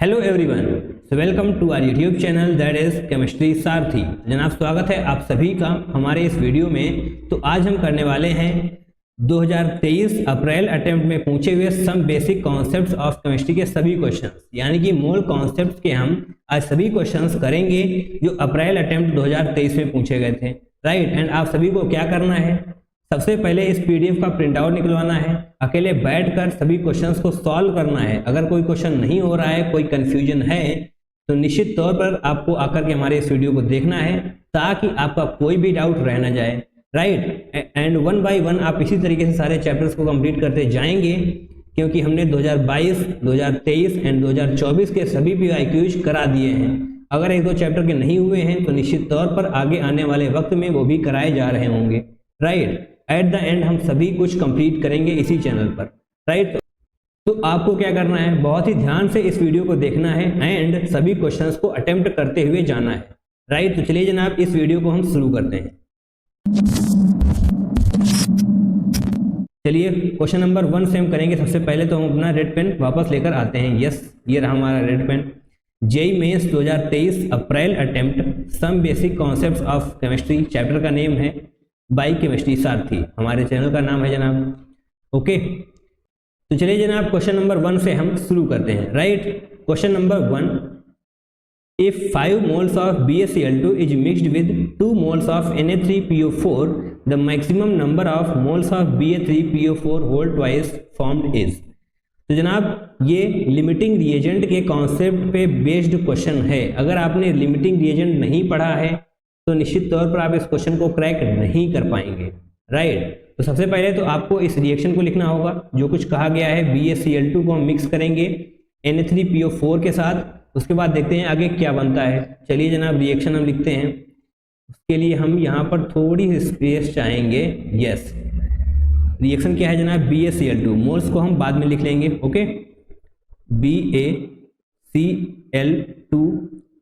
Hello everyone, so welcome to our YouTube channel that is chemistry Sarathi. जनाब स्वागत है आप सभी का हमारे इस वीडियो में। तो आज हम करने वाले हैं 2023 अप्रैल अटेम्प्ट में पूछे हुए some basic concepts of chemistry के सभी क्वेश्चंस, यानी कि मूल कॉन्सेप्ट्स के हम आज सभी क्वेश्चंस करेंगे जो अप्रैल अटेम्प्ट 2023 में पूछे गए थे। राइट, एंड आप सभी को क्या करना है, सबसे पहले इस पीडीएफ का प्रिंट आउट निकलवाना है, अकेले बैठकर सभी क्वेश्चंस को सॉल्व करना है। अगर कोई क्वेश्चन नहीं हो रहा है, कोई कंफ्यूजन है, तो निश्चित तौर पर आपको आकर के हमारे इस वीडियो को देखना है ताकि आपका कोई भी डाउट रह ना जाए। Right, and one by one आप इसी तरीके से सारे चैप्टर्स को कंप्लीट करते जाएंगे, क्योंकि हमने 2022, 2023 एंड 2024 के सभी PYQs करा दिए हैं। अगर एक दो चैप्टर के नहीं हुए हैं तो निश्चित तौर पर आगे आने वाले वक्त में वो भी कराए जा रहे होंगे। राइट, एट द एंड हम सभी कुछ कंप्लीट करेंगे इसी चैनल पर। राइट, तो आपको क्या करना है, बहुत ही ध्यान से इस वीडियो को देखना है एंड सभी क्वेश्चंस को अटेम्प्ट करते हुए जाना है। राइट, तो चलिए जनाब इस वीडियो को हम शुरू करते हैं। चलिए क्वेश्चन नंबर 1 से हम करेंगे। सबसे पहले तो हम अपना रेड पेन वापस लेकर आते हैं। यस, ये रहा हमारा red pen. JEE mains 2023 April attempt some basic concepts of chemistry, chapter का नेम है बाई केमिस्ट्री सारथी, हमारे चैनल का नाम है जनाब। ओके, तो चलिए जनाब क्वेश्चन नंबर 1 से हम शुरू करते हैं। Right, question number 1, if 5 moles of BaCl2 is mixed with 2 moles of Na3PO4, the maximum number of moles of Ba3PO4 whole twice formed is। तो जनाब ये लिमिटिंग रिएजेंट के कॉन्सेप्ट पे बेस्ड क्वेश्चन है। अगर आपने लिमिटिंग रिएजेंट नहीं पढ़ा है तो निश्चित तौर पर आप इस क्वेश्चन को क्रैक नहीं कर पाएंगे। राइट, तो सबसे पहले तो आपको इस रिएक्शन को लिखना होगा। जो कुछ कहा गया है, BaCl2 को हम मिक्स करेंगे Na3PO4 के साथ, उसके बाद देखते हैं आगे क्या बनता है। चलिए जनाब रिएक्शन हम लिखते हैं। उसके लिए हम यहाँ पर थोड़ी स्पेस चाहेंगे। यस, रिएक्शन क्या है जनाब, BaCl2, मोल्स को हम बाद में लिख लेंगे। Okay, BaCl2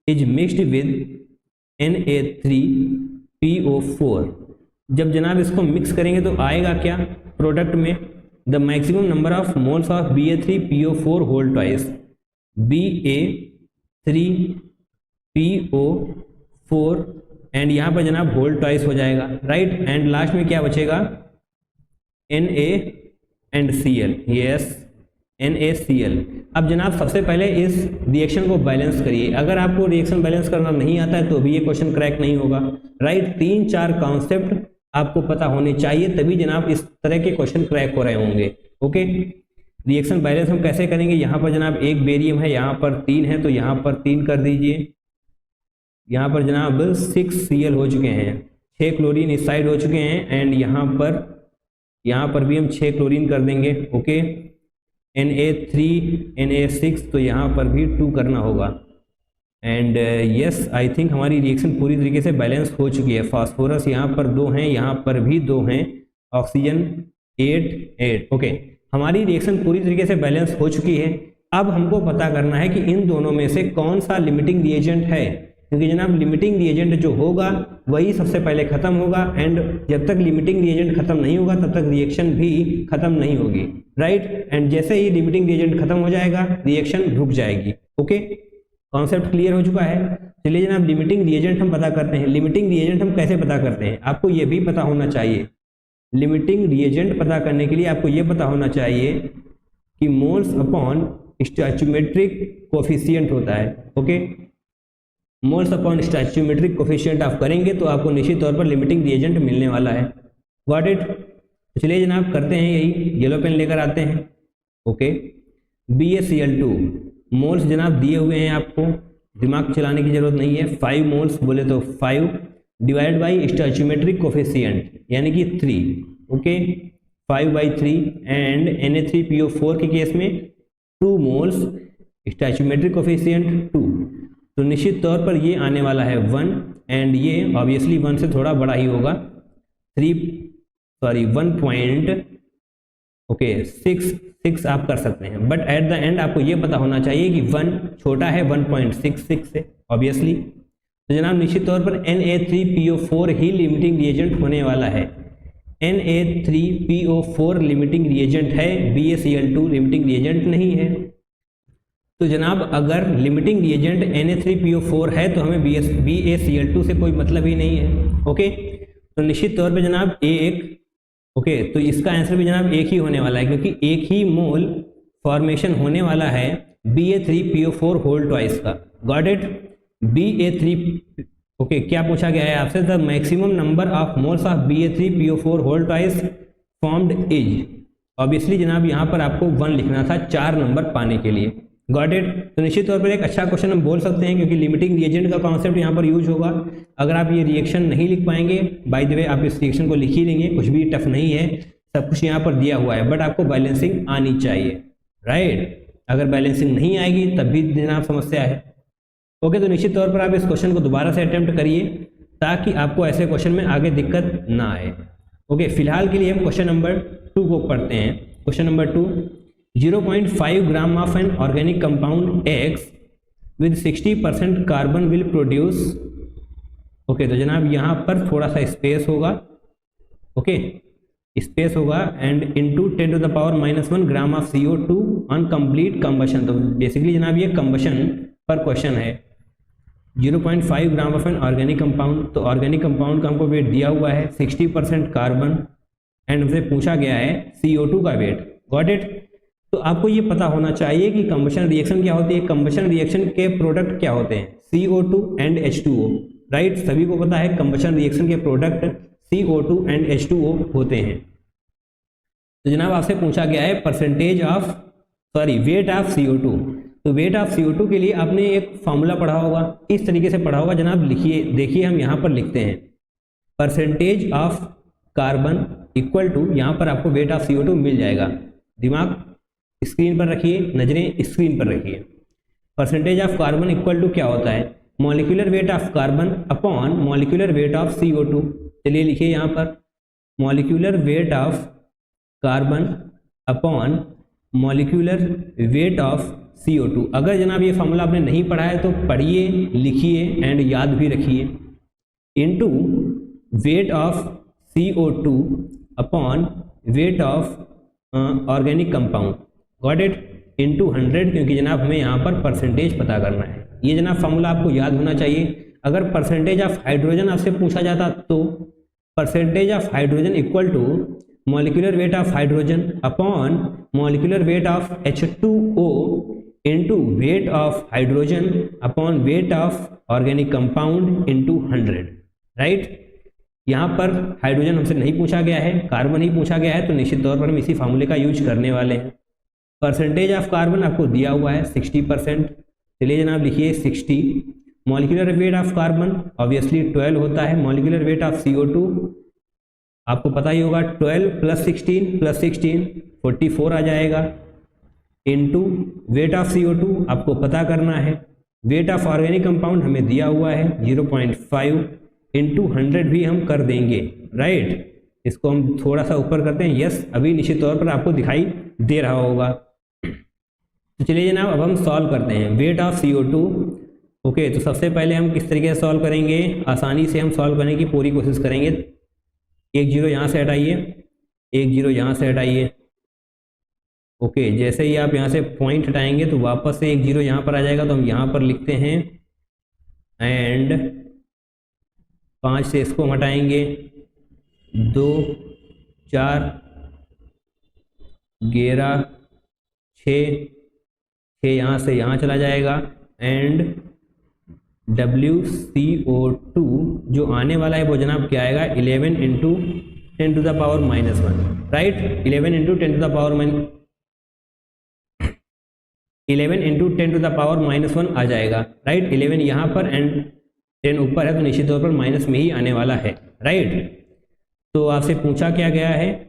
is mixed with Na3PO4। जब जनाब इसको मिक्स करेंगे तो आएगा क्या प्रोडक्ट में, the maximum number of moles of Ba3PO4 whole twice, Ba3PO4 and यहाँ पर जनाब होल ट्वाइस हो जाएगा। राइट, एंड लास्ट में क्या बचेगा, NaCl। Yes, NaCl। अब जनाब सबसे पहले इस रिएक्शन को बैलेंस करिए। अगर आपको रिएक्शन बैलेंस करना नहीं आता है तो भी ये क्वेश्चन क्रैक नहीं होगा। राइट, 3-4 कॉन्सेप्ट आपको पता होने चाहिए, तभी जनाब इस तरह के क्वेश्चन क्रैक हो रहे होंगे। ओके, रिएक्शन बैलेंस हम कैसे करेंगे, यहाँ पर जनाब एक बेरियम है, यहाँ पर 3 है, तो यहाँ पर 3 कर दीजिए। यहाँ पर जनाब 6Cl हो चुके हैं, 6 क्लोरीन इस साइड हो चुके हैं, एंड यहाँ पर भी हम 6 क्लोरीन कर देंगे। ओके, Na3 Na6, तो यहाँ पर भी 2 करना होगा। एंड यस, आई थिंक हमारी रिएक्शन पूरी तरीके से बैलेंस हो चुकी है। फास्फोरस यहाँ पर 2 हैं, यहाँ पर भी 2 हैं, ऑक्सीजन 8। ओके, हमारी रिएक्शन पूरी तरीके से बैलेंस हो चुकी है। अब हमको पता करना है कि इन दोनों में से कौन सा लिमिटिंग रिएजेंट है, क्योंकि जनाब लिमिटिंग रिएजेंट जो होगा वही सबसे पहले खत्म होगा, एंड जब तक लिमिटिंग रिएजेंट खत्म नहीं होगा तब तक रिएक्शन भी खत्म नहीं होगी। राइट, एंड जैसे ही लिमिटिंग रिएजेंट खत्म हो जाएगा रिएक्शन रुक जाएगी। ओके, कॉन्सेप्ट क्लियर हो चुका है। चलिए जनाब लिमिटिंग रिएजेंट हम पता करते हैं। लिमिटिंग रिएजेंट हम कैसे पता करते हैं, आपको ये भी पता होना चाहिए। लिमिटिंग रिएजेंट पता करने के लिए आपको ये पता होना चाहिए कि मोल्स अपॉन स्टोइचियोमेट्रिक कोफिशिएंट होता है। ओके, मोल्स अपॉन स्टोइचियोमेट्रिक कोफिशिएंट आप करेंगे तो आपको निश्चित तौर पर लिमिटिंग रिएजेंट मिलने वाला है। व्हाट इट, चलिए जनाब करते हैं यही, येलो पेन लेकर आते हैं। ओके, BaCl2 मोल्स जनाब दिए हुए हैं, आपको दिमाग चलाने की जरूरत नहीं है। 5 मोल्स बोले तो 5 डिवाइड बाई स्टोइचियोमेट्रिक कोफिशिएंट यानी कि 3। ओके, 5/3 एंड Na3PO4 के केस में 2 मोल्स, स्टोइचियोमेट्रिक कोफिशिएंट 2, तो निश्चित तौर पर ये आने वाला है 1, एंड ये ऑब्वियसली 1 से थोड़ा बड़ा ही होगा, 1.6 आप कर सकते हैं, बट एट द एंड आपको ये पता होना चाहिए कि 1 छोटा है 1.66 से ऑब्वियसली। तो जनाब निश्चित तौर पर Na3PO4 ही लिमिटिंग रिएजेंट होने वाला है। Na3PO4 लिमिटिंग रिएजेंट है, BaCl2 लिमिटिंग रिएजेंट नहीं है। तो जनाब अगर लिमिटिंग रिएजेंट Na3PO4 है तो हमें BaCl2 से कोई मतलब ही नहीं है। ओके, तो निश्चित तौर पे जनाब A1, ओके, तो इसका आंसर भी जनाब एक ही होने वाला है, क्योंकि एक ही मोल फॉर्मेशन होने वाला है Ba3PO4 होल ट्वाइस का। Got it? Ba3, ओके, क्या पूछा गया है आपसे? The maximum number of moles of Ba3PO4 whole twice formed is, obviously जनाब यहाँ पर आपको 1 लिखना था 4 नंबर पाने के लिए। Got it? तो निश्चित तौर पर एक अच्छा क्वेश्चन हम बोल सकते हैं, क्योंकि लिमिटिंग रिएजेंट का कॉन्सेप्ट यहाँ पर यूज होगा। अगर आप ये रिएक्शन नहीं लिख पाएंगे, बाय द वे आप इस रिएक्शन को लिख ही लेंगे, कुछ भी टफ नहीं है, सब कुछ यहाँ पर दिया हुआ है, बट आपको बैलेंसिंग आनी चाहिए, राइट? अगर बैलेंसिंग नहीं आएगी तब भी जनाब समस्या है। ओके, तो निश्चित तौर पर आप इस क्वेश्चन को दोबारा से अटेम्प्ट करिए ताकि आपको ऐसे क्वेश्चन में आगे दिक्कत ना आए। ओके, फिलहाल के लिए हम क्वेश्चन नंबर 2 को पढ़ते हैं। Question number 2, 0.5 gram of an organic compound X with 60% carbon will produce, okay, तो जनाब यहाँ पर थोड़ा सा स्पेस होगा, ओके, स्पेस होगा, and into 10 to the power -1 gram of CO2 on complete combustion. तो बेसिकली जनाब ये कंबशन पर क्वेश्चन है। 0.5 gram of an organic compound, तो ऑर्गेनिक कंपाउंड का हमको वेट दिया हुआ है 60% कार्बन, एंड हमसे पूछा गया है CO2 का वेट। Got it? तो आपको ये पता होना चाहिए कि कंबशन रिएक्शन क्या होती है, कंबशन रिएक्शन के प्रोडक्ट क्या होते हैं, CO2 एंड H2O, राइट? सभी को पता है कंबशन रिएक्शन के प्रोडक्ट CO2 एंड H2O होते हैं। तो जनाब आपसे पूछा गया है वेट ऑफ CO2। तो वेट ऑफ CO2 के लिए आपने एक फॉर्मूला पढ़ा होगा, इस तरीके से पढ़ा होगा जनाब। लिखिए, देखिए हम यहाँ पर लिखते हैं percentage of carbon equal to, यहाँ पर आपको वेट ऑफ CO2 मिल जाएगा। दिमाग स्क्रीन पर रखिए, नजरें स्क्रीन पर रखिए। Percentage of carbon equal to क्या होता है, molecular weight of carbon upon molecular weight of CO2। चलिए लिखिए यहाँ पर molecular weight of carbon upon molecular weight of CO2। अगर जनाब ये फॉर्मूला आपने नहीं पढ़ा है तो पढ़िए, लिखिए एंड याद भी रखिए। Into weight of CO2 upon weight of organic compound. Got it? Into 100, क्योंकि जनाब हमें यहाँ पर परसेंटेज पता करना है। ये जनाब फॉर्मूला आपको याद होना चाहिए। अगर परसेंटेज ऑफ हाइड्रोजन आपसे पूछा जाता तो percentage of hydrogen equal to molecular weight of hydrogen upon molecular weight of H2O into weight of hydrogen upon weight of organic compound into 100, right? यहाँ पर हाइड्रोजन हमसे नहीं पूछा गया है, कार्बन ही पूछा गया है, तो निश्चित तौर पर हम इसी फार्मूले का यूज करने वाले हैं। परसेंटेज ऑफ कार्बन आपको दिया हुआ है 60%, चलिए जनाब लिखिए 60। Molecular weight of carbon obviously 12 होता है। मॉलिक्यूलर वेट ऑफ CO2 आपको पता ही होगा, 12 + 16 + 16 44 आ जाएगा। इनटू वेट ऑफ CO2 आपको पता करना है। वेट ऑफ ऑर्गेनिक कंपाउंड हमें दिया हुआ है 0.5 इनटू 100 भी हम कर देंगे, राइट? इसको हम थोड़ा सा ऊपर करते हैं। यस, अभी निश्चित तौर पर आपको दिखाई दे रहा होगा। तो चलिए जनाब अब हम सॉल्व करते हैं वेट ऑफ CO2। ओके, तो सबसे पहले हम किस तरीके से सॉल्व करेंगे, आसानी से हम सॉल्व करने की पूरी कोशिश करेंगे। 1 0 यहाँ से हटाइए, 1 0 यहाँ से हटाइए। ओके, जैसे ही आप यहाँ से पॉइंट हटाएंगे तो वापस से 1 0 यहाँ पर आ जाएगा। तो हम यहाँ पर लिखते हैं एंड 5 से इसको हम हटाएंगे, 2 4 11 6 यहाँ से यहाँ चला जाएगा एंड WCO2 जो आने वाला है वो जनाब क्या आएगा 11 × 10 to the power -1, right? 11 × 10 to the power 11 × 10 to the power -1 आ जाएगा, राइट? 11 यहाँ पर एंड 10 ऊपर है तो निश्चित तौर पर माइनस में ही आने वाला है, राइट? तो आपसे पूछा क्या गया है,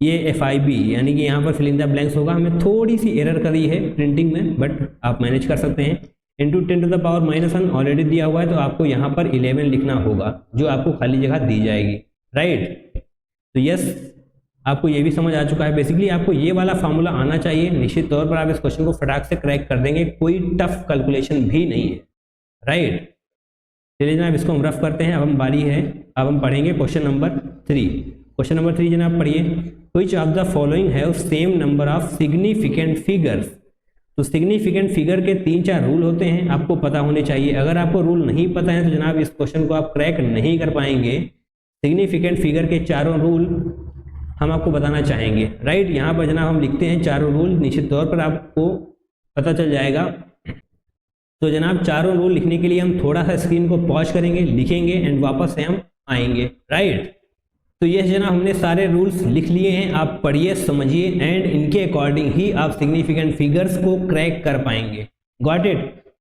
ये FIB यानी कि यहाँ पर फिल इन द ब्लैंक्स होगा। हमें थोड़ी सी एरर करी है प्रिंटिंग में, बट आप मैनेज कर सकते हैं। Into 10 to the power -1 already दिया हुआ है तो आपको यहाँ पर 11 लिखना होगा, जो आपको खाली जगह दी जाएगी, राइट? तो यस, आपको ये भी समझ आ चुका है। बेसिकली आपको ये वाला फार्मूला आना चाहिए। निश्चित तौर पर आप इस क्वेश्चन को फटाक से क्रैक कर देंगे, कोई टफ कैलकुलेशन भी नहीं है, राइट? चलिए जनाब इसको हम रफ करते हैं। अब हम बारी है, अब हम पढ़ेंगे क्वेश्चन नंबर 3। क्वेश्चन नंबर 3 जनाब पढ़िए। Which of the following have same number of significant figures तो सिग्निफिकेंट फिगर के 3-4 रूल होते हैं, आपको पता होने चाहिए। अगर आपको रूल नहीं पता है तो जनाब इस क्वेश्चन को आप क्रैक नहीं कर पाएंगे। सिग्निफिकेंट फिगर के चारों रूल हम आपको बताना चाहेंगे, राइट। यहाँ पर जनाब हम लिखते हैं चारों रूल, निश्चित तौर पर आपको पता चल जाएगा। तो जनाब चारों रूल लिखने के लिए हम थोड़ा सा स्क्रीन को पॉज करेंगे, लिखेंगे एंड वापस से हम आएंगे, राइट। तो ये जनाब हमने सारे रूल्स लिख लिए हैं, आप पढ़िए समझिए एंड इनके अकॉर्डिंग ही आप सिग्निफिकेंट फिगर्स को क्रैक कर पाएंगे। Got it.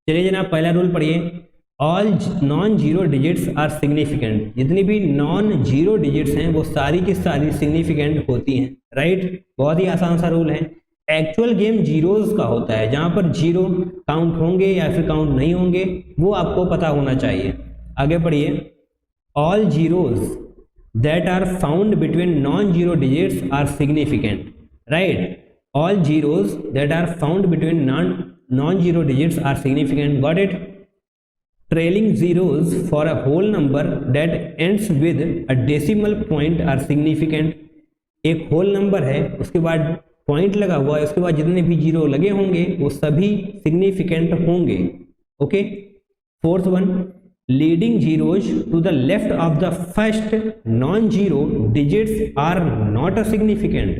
चलिए जनाब पहला रूल पढ़िए, all non zero digits are significant. जितनी भी नॉन जीरो डिजिट्स हैं वो सारी की सारी सिग्निफिकेंट होती हैं, राइट। बहुत ही आसान सा रूल है। एक्चुअल गेम जीरोज का होता है, जहां पर जीरो काउंट होंगे या फिर काउंट नहीं होंगे वो आपको पता होना चाहिए। आगे पढ़िए, all zeros that are found between non-zero digits are significant, right? All zeros that are found between non-zero digits are significant. Got it? Trailing zeros for a whole number that ends with a decimal point are significant. एक whole number है, उसके बाद point लगा हुआ है, उसके बाद जितने भी जीरो लगे होंगे वो सभी सिग्निफिकेंट होंगे। Okay. Fourth one, leading zeros to the left of the first non-zero digits are not a significant.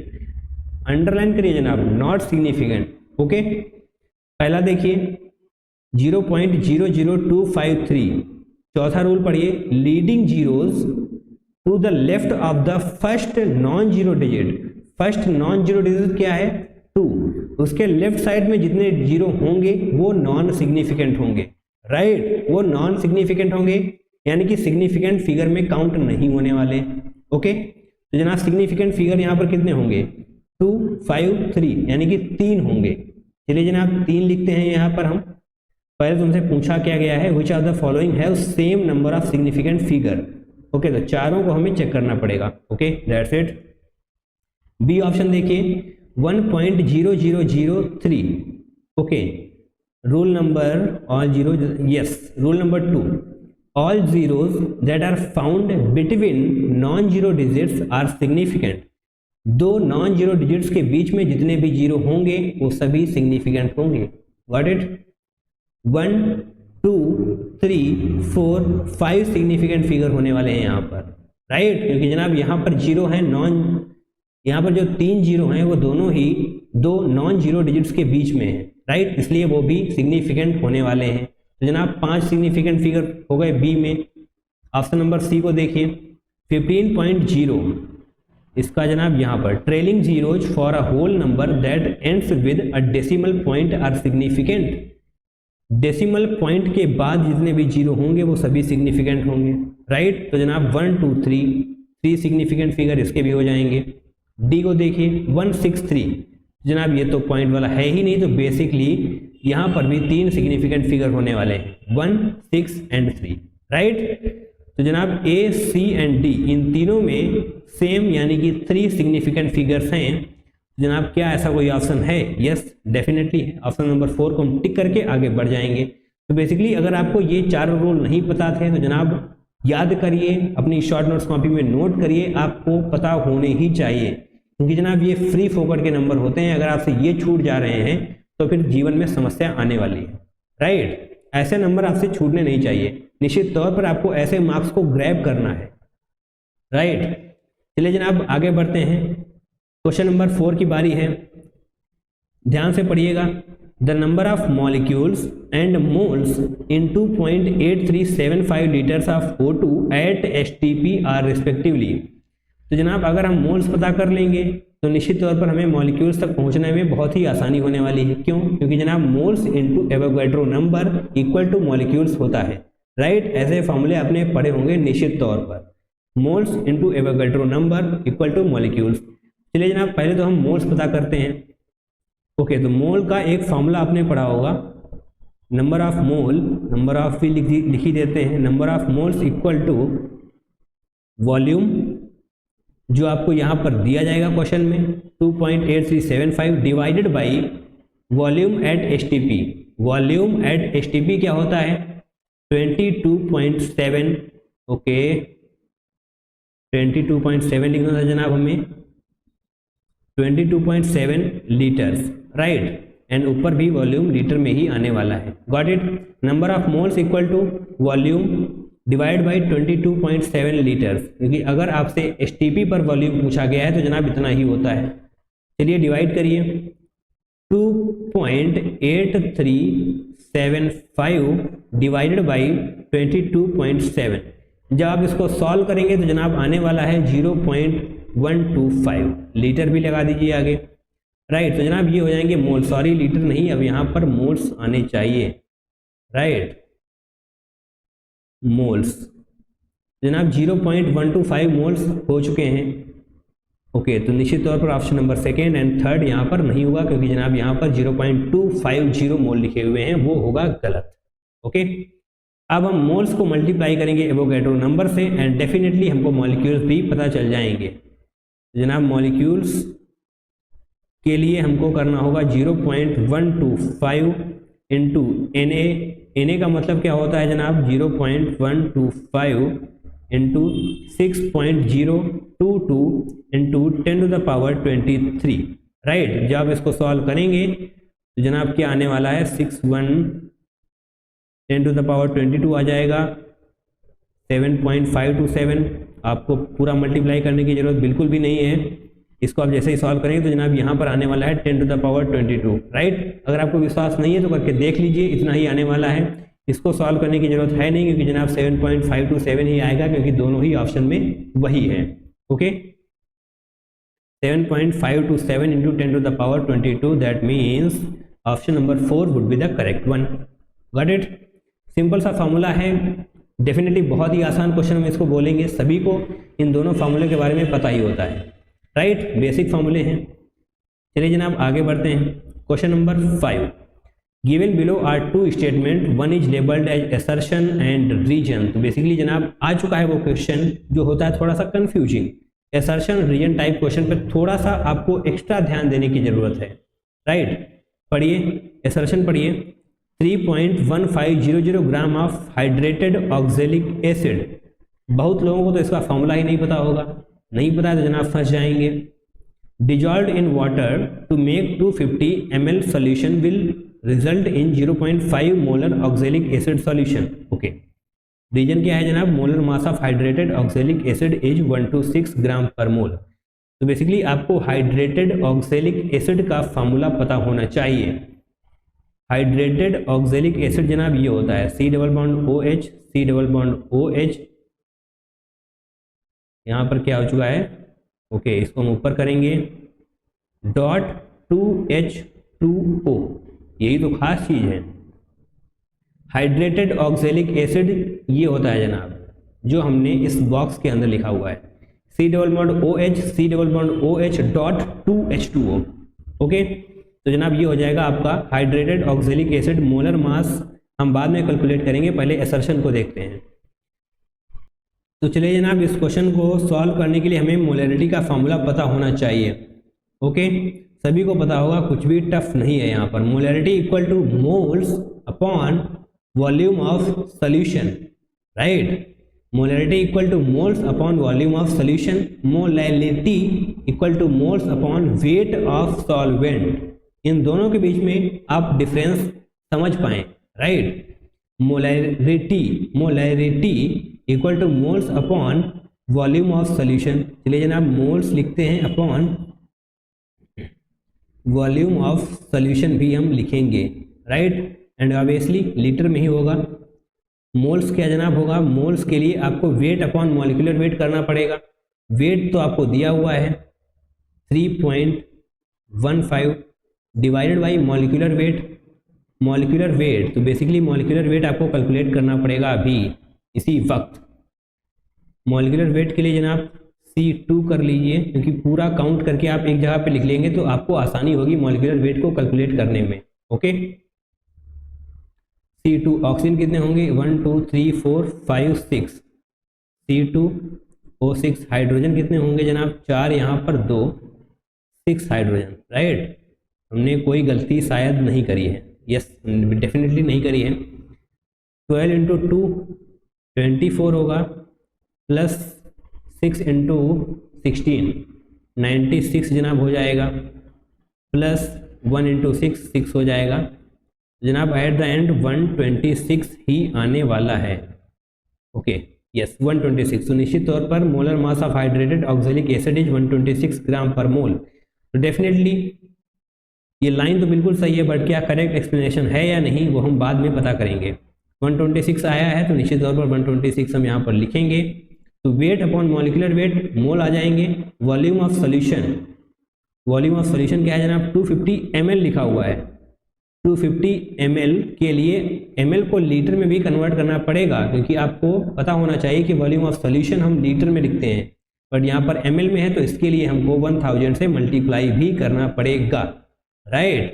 Underline करिए जनाब, नॉट सिग्निफिकेंट। ओके। पहला देखिए 0.00253। चौथा रूल पढ़िए, leading zeros to the left of the first non zero digit. First non zero digit क्या है? 2। उसके left side में जितने जीरो होंगे वो नॉन सिग्निफिकेंट होंगे, राइट। वो नॉन सिग्निफिकेंट होंगे यानी कि सिग्निफिकेंट फिगर में काउंट नहीं होने वाले। ओके। तो जनाब सिग्निफिकेंट फिगर यहाँ पर कितने होंगे? 2, 5, 3 यानी कि 3 होंगे। चलिए जनाब 3 लिखते हैं यहाँ पर हम। पहले तुमसे पूछा क्या गया है, which of the following have same number of significant figure. Okay, तो चारों को हमें चेक करना पड़ेगा। Okay, that's it. B option देखिए 1.0003। Okay, rule number all zeros, yes, rule number 2, all zeros that are found between non-zero digits are significant. दो non zero digits के बीच में जितने भी जीरो होंगे वो सभी सिग्निफिकेंट होंगे। Got it. 1, 2, 3, 4, 5 सिग्निफिकेंट फिगर होने वाले हैं यहाँ पर, राइट। क्योंकि जनाब यहाँ पर जीरो है, यहाँ पर जो 3 जीरो हैं वो दोनों ही दो नॉन जीरो डिजिट्स के बीच में है, राइट। इसलिए वो भी सिग्निफिकेंट होने वाले हैं। तो जनाब 5 सिग्निफिकेंट फिगर हो गए बी में। ऑप्शन नंबर सी को देखिए 15.0। इसका जनाब यहाँ पर trailing zeros for a whole number that ends with a decimal point are significant. Decimal point के बाद जितने भी जीरो होंगे वो सभी सिग्निफिकेंट होंगे, राइट। तो जनाब 1, 2, 3 सिग्निफिकेंट फिगर इसके भी हो जाएंगे। डी को देखिए 163। जनाब ये तो पॉइंट वाला है ही नहीं, तो बेसिकली यहाँ पर भी 3 सिग्निफिकेंट फिगर होने वाले हैं, 1, 6 एंड 3, राइट। तो जनाब ए, सी एंड डी इन तीनों में सेम यानी कि 3 सिग्निफिकेंट फिगर्स हैं। जनाब क्या ऐसा कोई ऑप्शन है? यस, डेफिनेटली है। ऑप्शन नंबर 4 को हम टिक करके आगे बढ़ जाएंगे। तो बेसिकली अगर आपको ये 4 रूल नहीं पता थे तो जनाब याद करिए, अपनी शॉर्ट नोट्स कॉपी में नोट करिए, आपको पता होने ही चाहिए। क्योंकि जनाब ये फ्री फोकट के नंबर होते हैं, अगर आपसे ये छूट जा रहे हैं तो फिर जीवन में समस्या आने वाली है, राइट। ऐसे नंबर आपसे छूटने नहीं चाहिए। निश्चित तौर पर आपको ऐसे मार्क्स को ग्रैब करना है, राइट। चलिए जनाब आगे बढ़ते हैं। क्वेश्चन नंबर 4 की बारी है, ध्यान से पढ़िएगा। The number of molecules and moles in 2.8375 litres of O2 at STP are respectively. तो जनाब अगर हम मोल्स पता कर लेंगे तो निश्चित तौर पर हमें मॉलिक्यूल्स तक पहुंचने में बहुत ही आसानी होने वाली है। क्यों? क्योंकि जनाब moles into Avogadro number equal two molecules होता है, राइट। ऐसे फॉर्मूले आपने पढ़े होंगे निश्चित तौर पर, moles into Avogadro number equal two molecules. चलिए जनाब पहले तो हम मोल्स पता करते हैं। ओके, तो मोल का एक फॉर्मूला आपने पढ़ा होगा, number of mole, number of भी लिखी देते हैं, number of moles equal to volume, जो आपको यहाँ पर दिया जाएगा क्वेश्चन में 2.8375 divided by volume at STP। Volume at STP क्या होता है? 22.7। ओके, 22.7 लिखना था जनाब हमें, 22.7 लीटर्स, राइट। एंड ऊपर भी वॉल्यूम लीटर में ही आने वाला है। Got it. Number of moles equal to volume divide by 22.7 litres, क्योंकि अगर आपसे एसटीपी पर वॉल्यूम पूछा गया है तो जनाब इतना ही होता है। चलिए डिवाइड करिए, 2.8375 डिवाइडेड बाई 22.7। जब आप इसको सॉल्व करेंगे तो जनाब आने वाला है 0.125 लीटर भी लगा दीजिए आगे। राइट, तो जनाब ये हो जाएंगे मोल, सॉरी लीटर नहीं, अब यहाँ पर मोल्स आने चाहिए। राइट, मोल्स जनाब 0.125 मोल्स हो चुके हैं। ओके, तो निश्चित तौर पर option number second and third यहाँ पर नहीं होगा, क्योंकि जनाब यहाँ पर 0.250 मोल लिखे हुए हैं, वो होगा गलत। ओके, अब हम मोल्स को मल्टीप्लाई करेंगे एवोगैड्रो नंबर से एंड डेफिनेटली हमको मॉलिक्यूल्स भी पता चल जाएंगे। जनाब मॉलिक्यूल्स के लिए हमको करना होगा 0.125 इंटू Na। Na का मतलब क्या होता है जनाब, 0.125 इंटू 6.022 इंटू 10⁻23। राइट, जब इसको सॉल्व करेंगे तो जनाब क्या आने वाला है, 61 10⁻22 आ जाएगा, 7.527। आपको पूरा मल्टीप्लाई करने की जरूरत बिल्कुल भी नहीं है, इसको आप जैसे ही सॉल्व करेंगे तो जनाब यहाँ पर आने वाला है 10⁻22। राइट, अगर आपको विश्वास नहीं है तो करके देख लीजिए, इतना ही आने वाला है। इसको सॉल्व करने की जरूरत है नहीं, क्योंकि जनाब 7.527 ही आएगा, क्योंकि दोनों ही ऑप्शन में वही है। Okay, 7.527 into 10⁻22, that means option number 4 would be the correct one. Got it. Simple सा फॉर्मूला है, डेफिनेटली बहुत ही आसान क्वेश्चन हम इसको बोलेंगे, सभी को इन दोनों फार्मूले के बारे में पता ही होता है। राइट, बेसिक फार्मूले हैं। चलिए जनाब आगे बढ़ते हैं। Question number 5, given below are two statement, one is labelled as assertion and reason. तो बेसिकली जनाब आ चुका है वो क्वेश्चन जो होता है थोड़ा सा confusing, assertion reason type question पे थोड़ा सा आपको एक्स्ट्रा ध्यान देने की जरूरत है। राइट, पढ़िए, असर्शन पढ़िए, 3.1500 gram of hydrated oxalic acid. बहुत लोगों को तो इसका फॉर्मूला ही नहीं पता होगा, नहीं पता है तो जनाब फंस जाएंगे। Dissolved in water to make 250 ml solution will result in 0.5 molar oxalic acid solution. Okay, reason क्या है जनाब, molar mass of hydrated oxalic acid is 126 gram per mole. तो बेसिकली आपको हाइड्रेटेड ऑक्जेलिक एसिड का फार्मूला पता होना चाहिए। Hydrated oxalic acid जनाब ये होता है C⋯OH, C⋯OH। यहाँ पर क्या हो चुका है, ओके, इसको हम ऊपर करेंगे, डॉट 2H2O, यही तो खास चीज है। हाइड्रेटेड ऑक्जेलिक एसिड ये होता है जनाब जो हमने इस बॉक्स के अंदर लिखा हुआ है, C⋯OH, C⋯OH dot 2H2O। Okay, तो जनाब ये हो जाएगा आपका hydrated oxalic acid. Molar mass हम बाद में कैलकुलेट करेंगे, पहले असर्शन को देखते हैं। तो चलिए जनाब इस क्वेश्चन को सॉल्व करने के लिए हमें मोलैरिटी का फॉर्मूला पता होना चाहिए। ओके, सभी को पता होगा, कुछ भी टफ नहीं है यहाँ पर। Molarity equal to moles upon volume of solution. Right, molarity equal to moles upon volume of solution. Molarity equal to moles upon weight of solvent. इन दोनों के बीच में आप डिफरेंस समझ पाएं। Right, molarity equal to moles upon volume of solution. चलिए जनाब मोल्स लिखते हैं अपॉन वॉल्यूम ऑफ सॉल्यूशन भी हम लिखेंगे। राइट, एंड ऑब्वियसली लीटर में ही होगा। मोल्स क्या जनाब होगा, मोल्स के लिए आपको वेट अपॉन मॉलिक्यूलर वेट करना पड़ेगा। वेट तो आपको दिया हुआ है 3.15 divided by molecular weight. Molecular weight, तो बेसिकली मॉलिक्यूलर वेट आपको कैलकुलेट करना पड़ेगा अभी इसी वक्त। मॉलिक्यूलर वेट के लिए जनाब C2 कर लीजिए, क्योंकि पूरा काउंट करके आप एक जगह पे लिख लेंगे तो आपको आसानी होगी मॉलिक्यूलर वेट को कैलकुलेट करने में। ओके, C2 ऑक्सीजन कितने होंगे, 1 2 3 4 5 6, C2O6। हाइड्रोजन कितने होंगे जनाब, 4, यहाँ पर 2, 6 हाइड्रोजन। राइट, हमने कोई गलती शायद नहीं करी है, यस डेफिनेटली नहीं करी है। 12 इंटू 2 24 होगा, प्लस 6 इंटू 16 96 जनाब हो जाएगा, प्लस 1 इंटू 6 हो जाएगा। जनाब एट द एंड 126 ही आने वाला है। Okay yes 126। तो निश्चित तौर पर molar mass of hydrated oxalic acid is 126 gram per mole. तो डेफिनेटली ये लाइन तो बिल्कुल सही है, बट क्या करेक्ट एक्सप्लेनेशन है या नहीं वो हम बाद में पता करेंगे। 126 आया है तो निश्चित तौर पर 126 हम यहाँ पर लिखेंगे। तो वेट अपॉन मॉलिक्यूलर वेट मोल आ जाएंगे। Volume of solution, volume of solution क्या है जनाब 250 ml लिखा हुआ है। 250 ml के लिए ml को लीटर में भी कन्वर्ट करना पड़ेगा, क्योंकि आपको पता होना चाहिए कि वॉल्यूम ऑफ सॉल्यूशन हम लीटर में लिखते हैं, बट यहाँ पर ml में है तो इसके लिए हमको 1000 से मल्टीप्लाई भी करना पड़ेगा, राइट।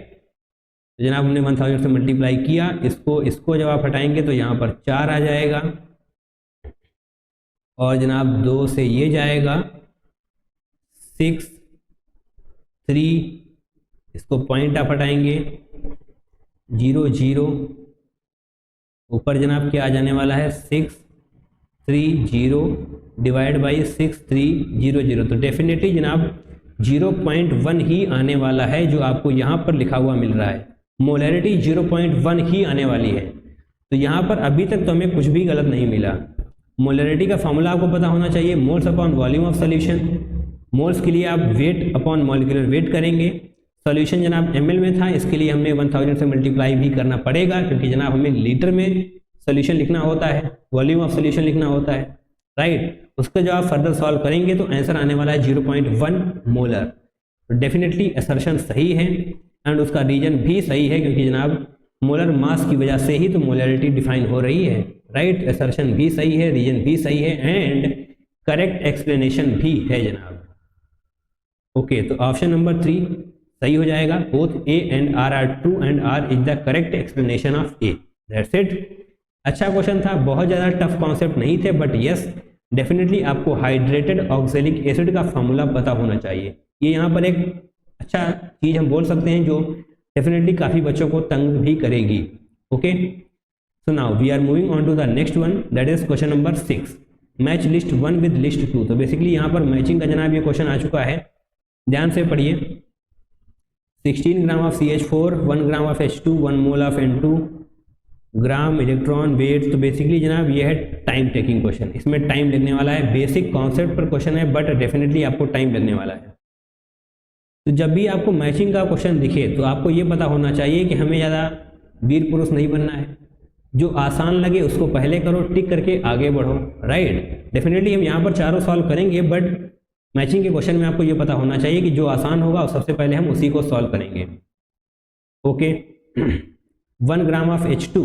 तो जनाब हमने 1000 से मल्टीप्लाई किया, इसको जब आप हटाएंगे तो यहाँ पर 4 आ जाएगा, और जनाब 2 से ये जाएगा 6 3, इसको पॉइंट आप हटाएंगे 0 0, ऊपर जनाब क्या आ जाने वाला है 6 3 0 डिवाइड बाई 6 3 0 0। तो डेफिनेटली जनाब 0.1 ही आने वाला है, जो आपको यहाँ पर लिखा हुआ मिल रहा है। मोलैरिटी 0.1 ही आने वाली है। तो यहाँ पर अभी तक तो हमें कुछ भी गलत नहीं मिला। मोलैरिटी का फॉर्मूला आपको पता होना चाहिए, moles upon volume of solution. Moles के लिए आप वेट अपॉन मॉलिक्यूलर वेट करेंगे। सॉल्यूशन जनाब ml में था, इसके लिए हमें 1000 से मल्टीप्लाई भी करना पड़ेगा, क्योंकि जनाब हमें लीटर में सॉल्यूशन लिखना होता है, वॉल्यूम ऑफ सॉल्यूशन लिखना होता है, राइट। उसका जब आप फर्दर सॉल्व करेंगे तो आंसर आने वाला है 0.1 मोलर। तो डेफिनेटली असर्शन सही है एंड उसका रीजन भी सही है, क्योंकि जनाब मोलर मास की वजह से ही तो मोलैरिटी डिफाइन हो रही है, राइट। असर्शन भी सही है, रीजन भी सही है एंड करेक्ट एक्सप्लेनेशन भी है जनाब। ओके तो ऑप्शन नंबर 3 सही हो जाएगा। Both A and R are true and R is the correct explanation of A। That's it. अच्छा क्वेश्चन था, बहुत ज़्यादा टफ कॉन्सेप्ट नहीं थे, बट यस डेफिनेटली आपको हाइड्रेटेड ऑक्सैलिक एसिड का फॉर्मूला पता होना चाहिए। ये यहाँ पर एक अच्छा चीज़ हम बोल सकते हैं, जो डेफिनेटली काफ़ी बच्चों को तंग भी करेगी। Okay so now we are moving on to the next one, that is question number 6, match list 1 with list 2। तो बेसिकली यहाँ पर मैचिंग का जनाब ये क्वेश्चन आ चुका है, ध्यान से पढ़िए। 16 gram of CH4, 1 gram of H2, 1 mole of N2, gram electron weight. तो बेसिकली जनाब ये है टाइम टेकिंग क्वेश्चन, इसमें टाइम लगने वाला है। बेसिक कॉन्सेप्ट पर क्वेश्चन है, बट डेफिनेटली आपको टाइम लगने वाला है। तो जब भी आपको मैचिंग का क्वेश्चन दिखे तो आपको ये पता होना चाहिए कि हमें ज़्यादा वीर पुरुष नहीं बनना है, जो आसान लगे उसको पहले करो, टिक करके आगे बढ़ो, राइट। डेफिनेटली हम यहाँ पर चारों सॉल्व करेंगे, बट मैचिंग के क्वेश्चन में आपको ये पता होना चाहिए कि जो आसान होगा सबसे पहले हम उसी को सॉल्व करेंगे। Okay 1 gram of H2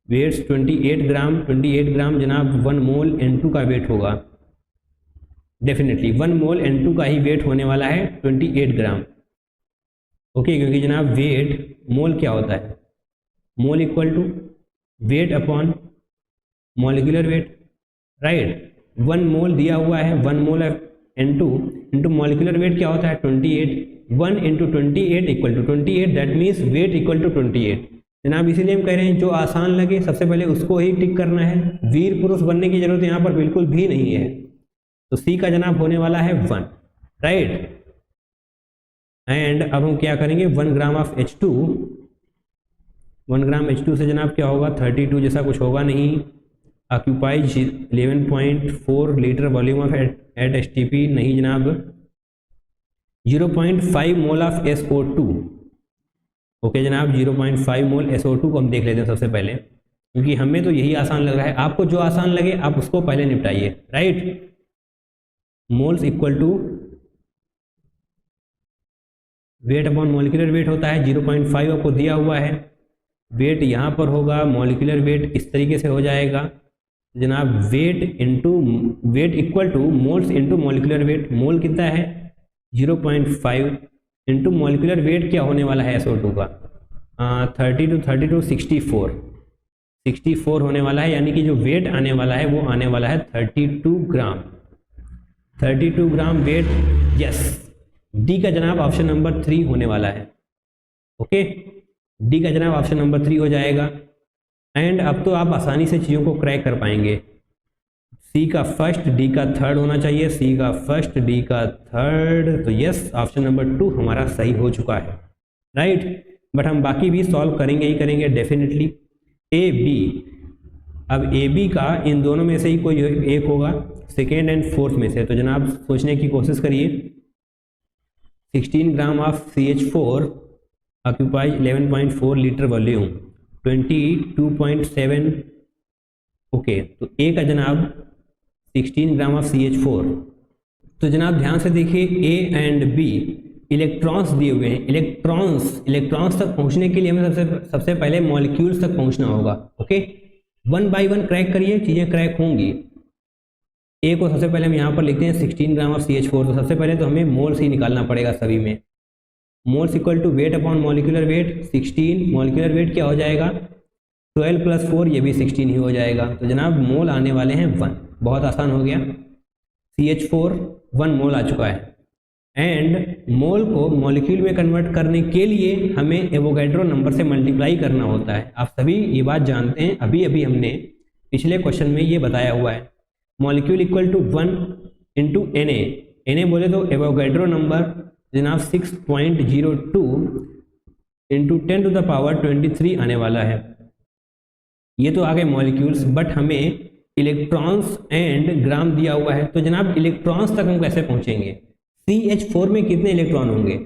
weights 28 gram जनाब 1 मोल N2 का वेट होगा। डेफिनेटली 1 मोल N2 का ही वेट होने वाला है 28 ग्राम। ओके क्योंकि जनाब वेट मोल क्या होता है, mole equal to weight upon molecular weight, right. 1 mole दिया हुआ है, 1 मोल N2 इंटू मॉलिक्यूलर वेट क्या होता है 28, 1 into 28 equal to 28, that means weight equal to 28 जनाब। इसीलिए हम कह रहे हैं जो आसान लगे सबसे पहले उसको ही टिक करना है, वीर पुरुष बनने की जरूरत यहाँ पर बिल्कुल भी नहीं है। तो सी का जनाब होने वाला है 1, राइट। एंड अब हम क्या करेंगे, 1 gram of H2, 1 gram H2 से जनाब क्या होगा 32 जैसा कुछ होगा नहीं, occupies 11.4 litre volume of at STP नहीं जनाब, 0.5 मोल ऑफ SO2। ओके जनाब 0.5 मोल SO2 को हम देख लेते हैं सबसे पहले, क्योंकि हमें तो यही आसान लग रहा है। आपको जो आसान लगे आप उसको पहले निपटाइए, right. Moles equal to weight upon molecular weight होता है 0.5 आपको दिया हुआ है। वेट यहाँ पर होगा, मॉलिक्यूलर वेट इस तरीके से हो जाएगा जनाब, weight equal to moles into molecular weight. Mole कितना है 0.5 इंटू मॉलिक्यूलर वेट क्या होने वाला है SO2 का 32 64 होने वाला है, यानी कि जो वेट आने वाला है वो आने वाला है 32 ग्राम। 32 ग्राम वेट, यस। डी का जनाब ऑप्शन नंबर 3 होने वाला है। ओके डी का जनाब ऑप्शन नंबर 3 हो जाएगा। एंड अब तो आप आसानी से चीज़ों को क्रैक कर पाएंगे। सी का फर्स्ट, डी का थर्ड होना चाहिए, सी का फर्स्ट, डी का थर्ड। तो यस, ऑप्शन नंबर 2 हमारा सही हो चुका है, राइट। बट हम बाकी भी सॉल्व करेंगे ही करेंगे डेफिनेटली। ए बी, अब ए बी का इन दोनों में से ही कोई एक होगा, सेकेंड एंड फोर्थ में से। तो जनाब सोचने की कोशिश करिए। 16 gram of CH4 occupies 11.4 litre volume, 22.7। Okay, तो ए का जनाब 16 ग्राम ऑफ CH4। तो जनाब ध्यान से देखिए, ए एंड बी इलेक्ट्रॉन्स दिए हुए हैं। इलेक्ट्रॉन्स तक पहुंचने के लिए हमें सबसे पहले मॉलिक्यूल्स तक पहुंचना होगा। Okay, one by one crack करिए, चीज़ें क्रैक होंगी। ए को सबसे पहले हम यहाँ पर लिखते हैं 16 ग्राम ऑफ CH4। तो सबसे पहले तो हमें मोल्स ही निकालना पड़ेगा सभी में। Moles equal to weight upon molecular weight 16, molecular weight क्या हो जाएगा 12 + 4, ये भी 16 ही हो जाएगा। तो जनाब मोल आने वाले हैं 1, बहुत आसान हो गया। CH4 1 मोल आ चुका है। एंड मोल को मॉलिक्यूल में कन्वर्ट करने के लिए हमें एवोगैड्रो नंबर से मल्टीप्लाई करना होता है। आप सभी ये बात जानते हैं, अभी अभी हमने पिछले क्वेश्चन में ये बताया हुआ है। Molecule equal to 1 into Na बोले तो एवोगैड्रो नंबर जनाब 6.02 इंटू 10⁻23 आने वाला है। ये तो आ गए मॉलिक्यूल्स, बट हमें इलेक्ट्रॉन्स एंड ग्राम दिया हुआ है। तो जनाब इलेक्ट्रॉन्स तक हम कैसे पहुंचेंगे? CH4 में कितने इलेक्ट्रॉन होंगे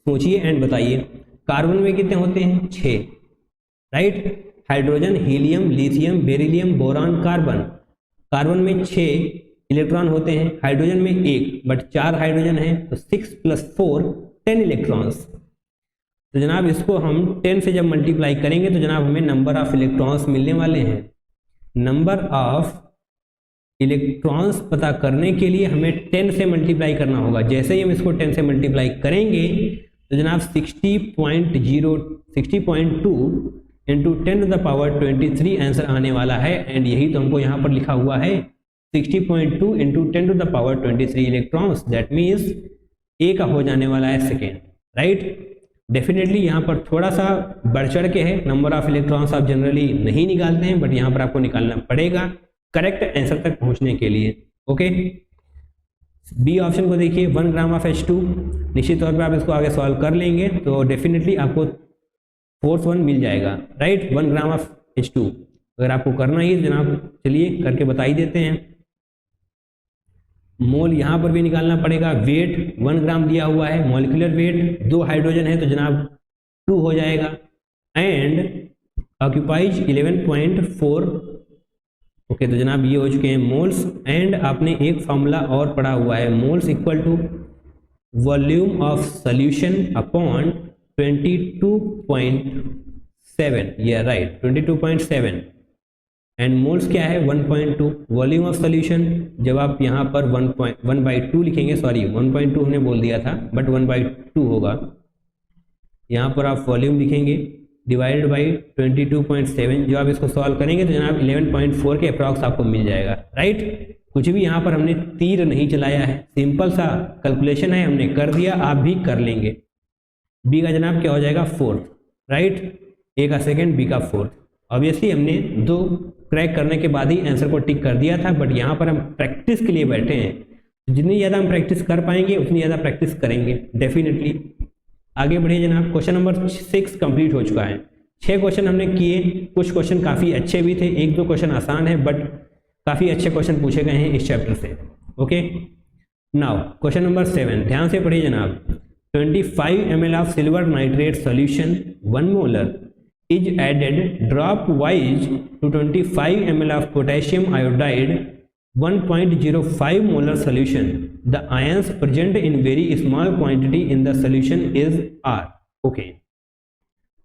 सोचिए एंड बताइए। कार्बन में कितने होते हैं 6, right. Hydrogen, helium, lithium, beryllium, boron, carbon में 6 इलेक्ट्रॉन होते हैं, हाइड्रोजन में 1, बट 4 हाइड्रोजन है, तो 6 + 4 10 इलेक्ट्रॉन्स। तो जनाब इसको हम 10 से जब मल्टीप्लाई करेंगे तो जनाब हमें नंबर ऑफ इलेक्ट्रॉन्स मिलने वाले हैं। नंबर ऑफ इलेक्ट्रॉन्स पता करने के लिए हमें 10 से मल्टीप्लाई करना होगा। जैसे ही हम इसको 10 से मल्टीप्लाई करेंगे तो जनाब 60.2 इंटू 10⁻23 आंसर आने वाला है। एंड यही तो हमको यहाँ पर लिखा हुआ है 60.2 इंटू 10⁻23 इलेक्ट्रॉन्स। दैट मीन्स ए का हो जाने वाला है सेकेंड, राइट। डेफिनेटली यहाँ पर थोड़ा सा बढ़ चढ़ के है, नंबर ऑफ इलेक्ट्रॉन्स आप जनरली नहीं निकालते हैं, बट यहाँ पर आपको निकालना पड़ेगा करेक्ट आंसर तक पहुंचने के लिए। ओके, बी ऑप्शन को देखिए, 1 ग्राम ऑफ H2। निश्चित तौर पे आप इसको आगे सॉल्व कर लेंगे तो डेफिनेटली आपको 4th वन मिल जाएगा, राइट। 1 ग्राम ऑफ H2 अगर आपको करना ही जनाब चलिए करके बता ही देते हैं। मोल यहाँ पर भी निकालना पड़ेगा। वेट 1 ग्राम दिया हुआ है, मॉलिक्यूलर वेट 2 हाइड्रोजन है तो जनाब 2 हो जाएगा। And occupies 11.4। ओके, तो जनाब ये हो चुके हैं मोल्स। एंड आपने एक फॉर्मूला और पढ़ा हुआ है, moles equal to volume of solution upon 22.7, ये राइट 22.7। एंड मोल्स क्या है 1.2। वॉल्यूम ऑफ सॉल्यूशन जब आप यहाँ पर 1/2 लिखेंगे, सॉरी 1.2 हमने बोल दिया था, बट 1/2 होगा। यहाँ पर आप वॉल्यूम लिखेंगे डिवाइडेड बाई 22.7। जो आप इसको सॉल्व करेंगे तो जनाब 11.4 के अप्रॉक्स आपको मिल जाएगा, राइट। कुछ भी यहाँ पर हमने तीर नहीं चलाया है, सिंपल सा कैलकुलेशन है, हमने कर दिया, आप भी कर लेंगे। बी का जनाब क्या हो जाएगा 4th, राइट। ए का सेकेंड, बी का 4th। ऑब्वियसली हमने 2 क्रैक करने के बाद ही आंसर को टिक कर दिया था, बट यहाँ पर हम प्रैक्टिस के लिए बैठे हैं। जितनी ज़्यादा हम प्रैक्टिस कर पाएंगे उतनी ज़्यादा प्रैक्टिस करेंगे डेफिनेटली। आगे बढ़िए जनाब, क्वेश्चन नंबर 6 कंप्लीट हो चुका है। 6 क्वेश्चन हमने किए, कुछ क्वेश्चन काफ़ी अच्छे भी थे, 1-2 क्वेश्चन आसान है, बट काफ़ी अच्छे क्वेश्चन पूछे गए हैं इस चैप्टर से। ओके, नाउ क्वेश्चन नंबर 7 ध्यान से पढ़िए जनाब। 25 ml of silver nitrate solution 1 molar is added drop wise to 25 ml of potassium iodide 1.05 molar solution. The ions present in very small quantity in the solution is R. Okay.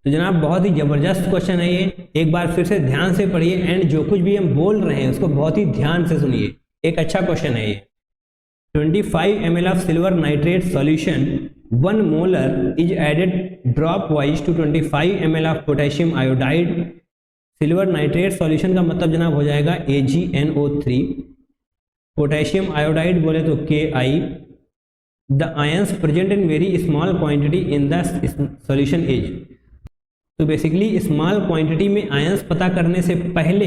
तो जनाब बहुत ही जबरदस्त question है ये, एक बार फिर से ध्यान से पढ़िए एंड जो कुछ भी हम बोल रहे हैं उसको बहुत ही ध्यान से सुनिए। एक अच्छा क्वेश्चन है ये। 25 ml of silver nitrate solution 1 molar is added drop wise to 25 ml of potassium iodide. Silver nitrate solution का मतलब जनाब हो जाएगा AgNO3, पोटेशियम आयोडाइड बोले तो Ki। The ions present in very small quantity in the solution is. तो basically small quantity में ions पता करने से पहले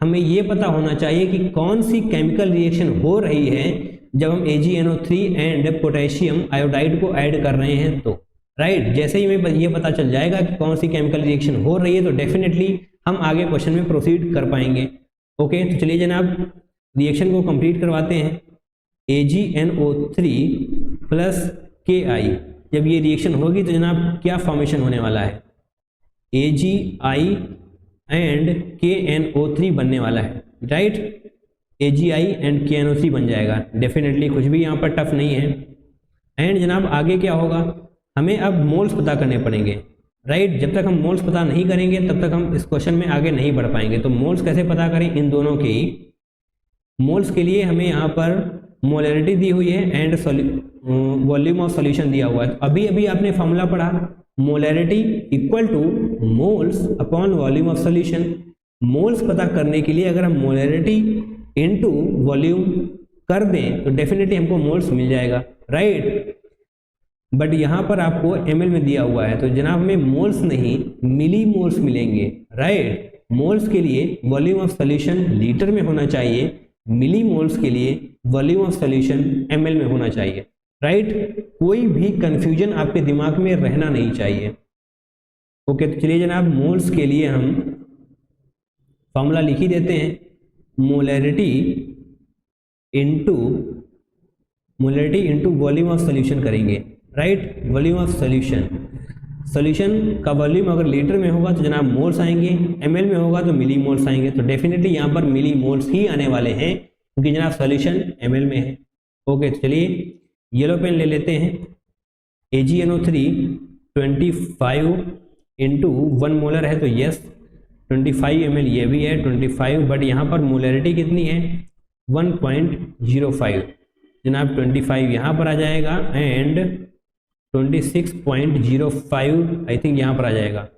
हमें ये पता होना चाहिए कि कौन सी केमिकल रिएक्शन हो रही है जब हम AgNO3 एंड पोटेशियम आयोडाइड को ऐड कर रहे हैं तो राइट। जैसे ही हमें ये पता चल जाएगा कि कौन सी केमिकल रिएक्शन हो रही है तो डेफिनेटली हम आगे क्वेश्चन में प्रोसीड कर पाएंगे। ओके, तो चलिए जनाब रिएक्शन को कंप्लीट करवाते हैं। AgNO3 प्लस Ki, जब ये रिएक्शन होगी तो जनाब क्या फॉर्मेशन होने वाला है? AgI एंड KNO3 बनने वाला है, राइट। AgI एंड KNO3 बन जाएगा डेफिनेटली, कुछ भी यहाँ पर टफ नहीं है। एंड जनाब आगे क्या होगा, हमें अब मोल्स पता करने पड़ेंगे, राइट। जब तक हम मोल्स पता नहीं करेंगे तब तक हम इस क्वेश्चन में आगे नहीं बढ़ पाएंगे। तो मोल्स कैसे पता करें? इन दोनों के मोल्स के लिए हमें यहाँ पर मोलरिटी दी हुई है एंड वॉल्यूम ऑफ सॉल्यूशन दिया हुआ है। अभी अभी आपने फॉर्मूला पढ़ा, molarity equal to moles upon volume of solution. Moles पता करने के लिए अगर हम मोलरिटी इनटू वॉल्यूम कर दें तो डेफिनेटली हमको मोल्स मिल जाएगा, राइट। बट यहाँ पर आपको ml में दिया हुआ है तो जनाब हमें मोल्स नहीं मिली मोल्स मिलेंगे, राइट। मोल्स के लिए वॉल्यूम ऑफ सॉल्यूशन लीटर में होना चाहिए, मिली मोल्स के लिए वॉल्यूम ऑफ सॉल्यूशन ml में होना चाहिए, राइट। कोई भी कंफ्यूजन आपके दिमाग में रहना नहीं चाहिए। ओके, तो चलिए जनाब मोल्स के लिए हम फॉर्मूला लिख ही देते हैं। Molarity into volume of solution करेंगे, राइट। वॉल्यूम ऑफ सॉल्यूशन का वॉल्यूम अगर लीटर में होगा तो जनाब मोल्स आएंगे, ml में होगा तो मिली मोल्स आएंगे। तो डेफिनेटली यहाँ पर मिली मोल्स ही आने वाले हैं क्योंकि जनाब सॉल्यूशन ml में है। ओके, तो चलिए येलो पेन ले लेते हैं। AgNO3 25 इंटू 1 मोलर है तो यस 25 ml ये भी है 25, बट यहाँ पर मोलरिटी कितनी है 1.05, जनाब 25 यहाँ पर आ जाएगा एंड 26.05 आई थिंक यहाँ पर आ जाएगा।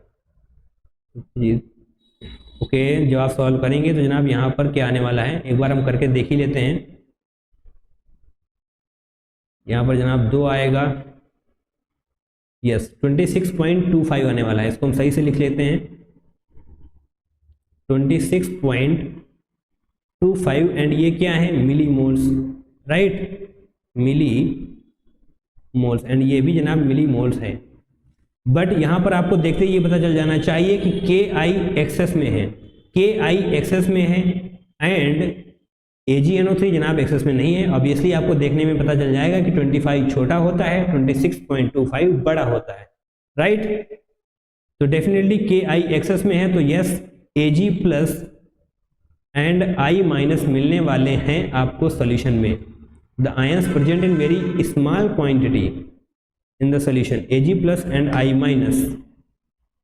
ओके, जब आप सॉल्व करेंगे तो जनाब यहाँ पर क्या आने वाला है एक बार हम करके देख ही लेते हैं। यहाँ पर जनाब 2 आएगा, यस 26.25 आने वाला है। इसको हम सही से लिख लेते हैं 26.25 एंड ये क्या है millimoles, right, millimoles and ये भी जनाब मिली मोल्स है। बट यहाँ पर आपको देखते ही ये पता चल जाना चाहिए कि KI एक्सेस में है, KI एक्सेस में है एंड AgNO3 जनाब एक्सेस में नहीं है। ऑब्वियसली आपको देखने में पता चल जाएगा कि 25 छोटा होता है 26.25 बड़ा होता है, राइट। तो डेफिनेटली KI एक्सेस में है तो yes Ag plus and I minus मिलने वाले हैं आपको सॉल्यूशन में। The ions present in very small quantity in the solution Ag plus and I minus,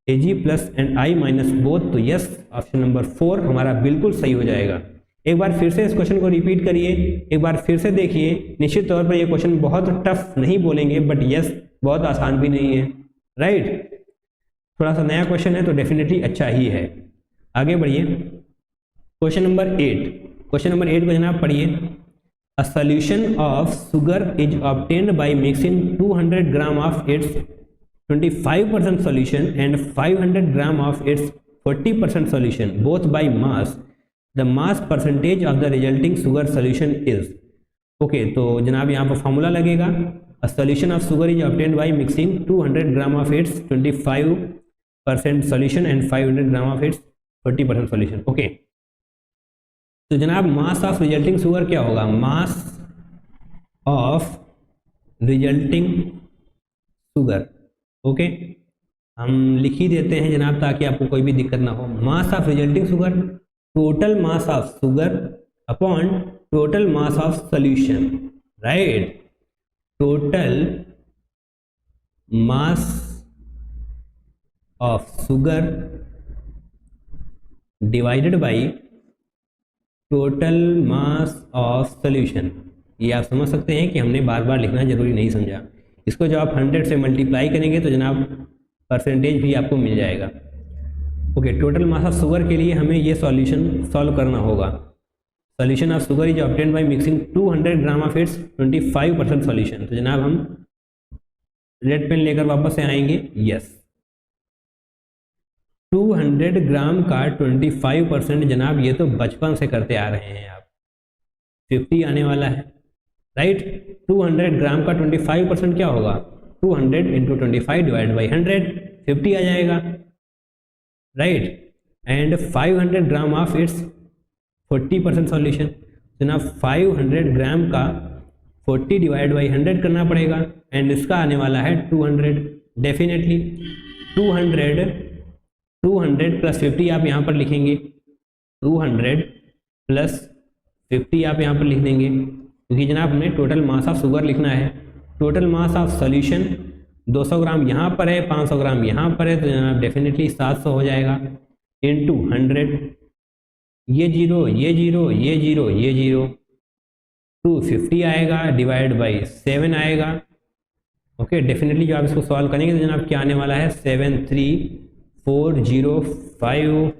Ag plus and I minus both. तो yes option number 4 हमारा बिल्कुल सही हो जाएगा। एक बार फिर से इस क्वेश्चन को रिपीट करिए, एक बार फिर से देखिए। निश्चित तौर पर ये क्वेश्चन बहुत टफ नहीं बोलेंगे बट यस बहुत आसान भी नहीं है, राइट। थोड़ा सा नया क्वेश्चन है तो डेफिनेटली अच्छा ही है। आगे बढ़िए, क्वेश्चन नंबर 8। क्वेश्चन नंबर 8 को जनाब पढ़िए। A solution of sugar is obtained by mixing 200 gram of its 25% solution and 500 gram of its 40% solution both by mass. The mass percentage of the resulting sugar solution is. Okay, तो जनाब यहाँ पर formula लगेगा। A solution of sugar is obtained by mixing 200 gram of its 25% solution and 500 gram of its 40% solution. Okay, तो जनाब mass of resulting sugar क्या होगा? Mass of resulting sugar. Okay, हम लिख ही देते हैं जनाब ताकि आपको कोई भी दिक्कत ना हो। Mass of resulting sugar total mass of sugar upon total mass of solution, right. Total mass of sugar divided by total mass of solution. ये आप समझ सकते हैं कि हमने बार बार लिखना जरूरी नहीं समझा। इसको जब आप 100 से मल्टीप्लाई करेंगे तो जनाब परसेंटेज भी आपको मिल जाएगा। Okay, total mass of sugar के लिए हमें ये सॉल्यूशन सॉल्व करना होगा। Solution of sugar is obtained by mixing 200 gram of its 25% solution. तो जनाब हम रेड पेन लेकर वापस से आएंगे, यस 200 ग्राम का 25% जनाब, ये तो बचपन से करते आ रहे हैं आप, 50 आने वाला है, राइट। 200 ग्राम का 25% क्या होगा, 200 इंटू 25 डिवाइड बाई 100, 50 आ जाएगा, right. And 500 gram of its 40% solution, जनाब 500 ग्राम का 40 डिवाइड बाई 100 करना पड़ेगा, एंड इसका आने वाला है 200, डेफिनेटली 200 प्लस 50 आप यहाँ पर लिखेंगे, 200 प्लस 50 आप यहाँ पर लिख देंगे, क्योंकि जनाब हमें टोटल मास ऑफ शुगर लिखना है। टोटल मास ऑफ सॉल्यूशन 200 ग्राम यहाँ पर है, 500 ग्राम यहाँ पर है, तो जनाब डेफिनेटली 700 हो जाएगा, इंटू 100, ये जीरो ये जीरो ये जीरो ये जीरो, 250 आएगा, डिवाइड बाई 7 आएगा, ओके। डेफिनेटली जो आप इसको सॉल्व करेंगे तो जनाब क्या आने वाला है, 73405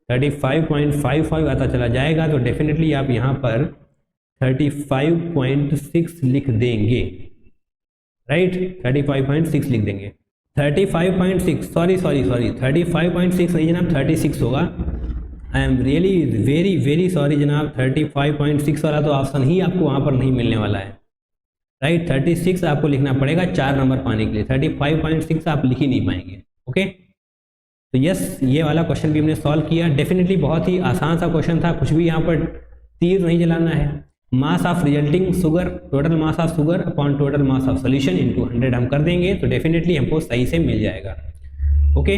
35.55 आता चला जाएगा, तो डेफिनेटली आप यहाँ पर 35.6 लिख देंगे, राइट, 35.6 लिख देंगे, 35.6 सॉरी 35.6 नहीं जनाब, 36 होगा। I am really very sorry जनाब, 35.6 वाला तो ऑप्शन ही आपको वहाँ पर नहीं मिलने वाला है, राइट। 36 आपको लिखना पड़ेगा 4 नंबर पाने के लिए, 35.6 आप लिख ही नहीं पाएंगे, ओके। तो यस, ये वाला क्वेश्चन भी हमने सॉल्व किया, डेफिनेटली बहुत ही आसान सा क्वेश्चन था, कुछ भी यहाँ पर तीर नहीं जलाना है। Mass of resulting sugar, total mass of sugar upon total mass of solution into 100 हम कर देंगे, तो डेफिनेटली हमको सही से मिल जाएगा, ओके।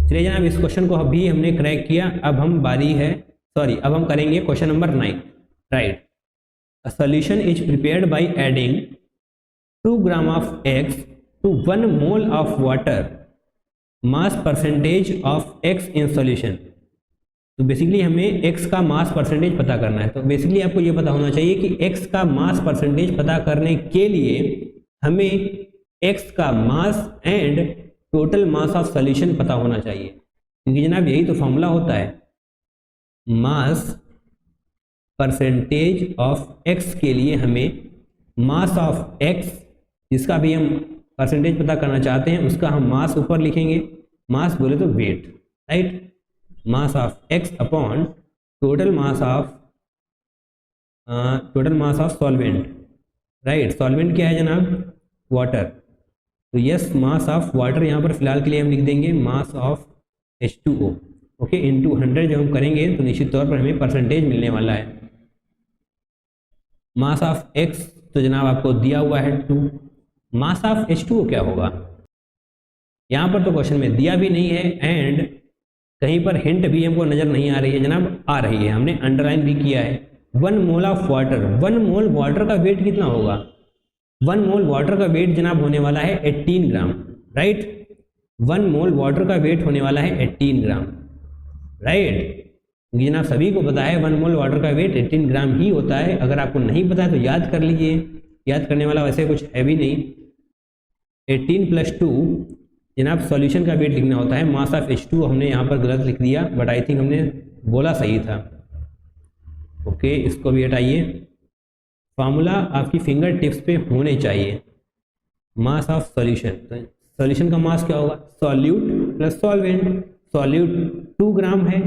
चलिए जनाब, इस क्वेश्चन को अभी हमने क्रैक किया, अब हम अब हम करेंगे question number 9, right. A solution is prepared by adding 2 gram of x to 1 mole of water, mass percentage of x in solution. तो बेसिकली हमें x का मास परसेंटेज पता करना है, तो बेसिकली आपको ये पता होना चाहिए कि x का मास परसेंटेज पता करने के लिए हमें x का mass and total mass of solution पता होना चाहिए, क्योंकि जनाब यही तो फॉर्मूला होता है, मास परसेंटेज ऑफ x के लिए हमें मास ऑफ x, जिसका भी हम परसेंटेज पता करना चाहते हैं, उसका हम मास ऊपर लिखेंगे, मास बोले तो weight, right, mass of x upon total mass of solvent, right. Solvent क्या है जनाब, वाटर, तो यस मास ऑफ वाटर यहाँ पर फिलहाल के लिए हम लिख देंगे mass of H2O, okay, into 100 जो हम करेंगे तो निश्चित तौर पर हमें परसेंटेज मिलने वाला है। मास ऑफ x तो जनाब आपको दिया हुआ है 2, मास ऑफ H2O क्या होगा, यहाँ पर तो क्वेश्चन में दिया भी नहीं है, एंड कहीं पर हिंट भी हमको नजर नहीं आ रही है जनाब, आ रही है, हमने अंडरलाइन भी किया है। 1 mole of water, 1 mole water का वेट कितना होगा, 1 मोल वाटर का वेट जनाब होने वाला है 18 ग्राम, राइट। 1 मोल वाटर का वेट होने वाला है 18 ग्राम, राइट। जनाब सभी को पता है 1 मोल वाटर का वेट 18 ग्राम ही होता है, अगर आपको नहीं पता है तो याद कर लीजिए, याद करने वाला वैसे कुछ है भी नहीं। 18 प्लस 2 जनाब सॉल्यूशन का वेट लिखना होता है, मास ऑफ H2 हमने यहाँ पर गलत लिख दिया, बट आई थिंक हमने बोला सही था, ओके। इसको भी हटाइए, फार्मूला आपकी फिंगर टिप्स पे होने चाहिए, मास ऑफ सॉल्यूशन, तो सॉल्यूशन का मास क्या होगा, सॉल्यूट प्लस सॉल्वेंट, सॉल्यूट 2 ग्राम है,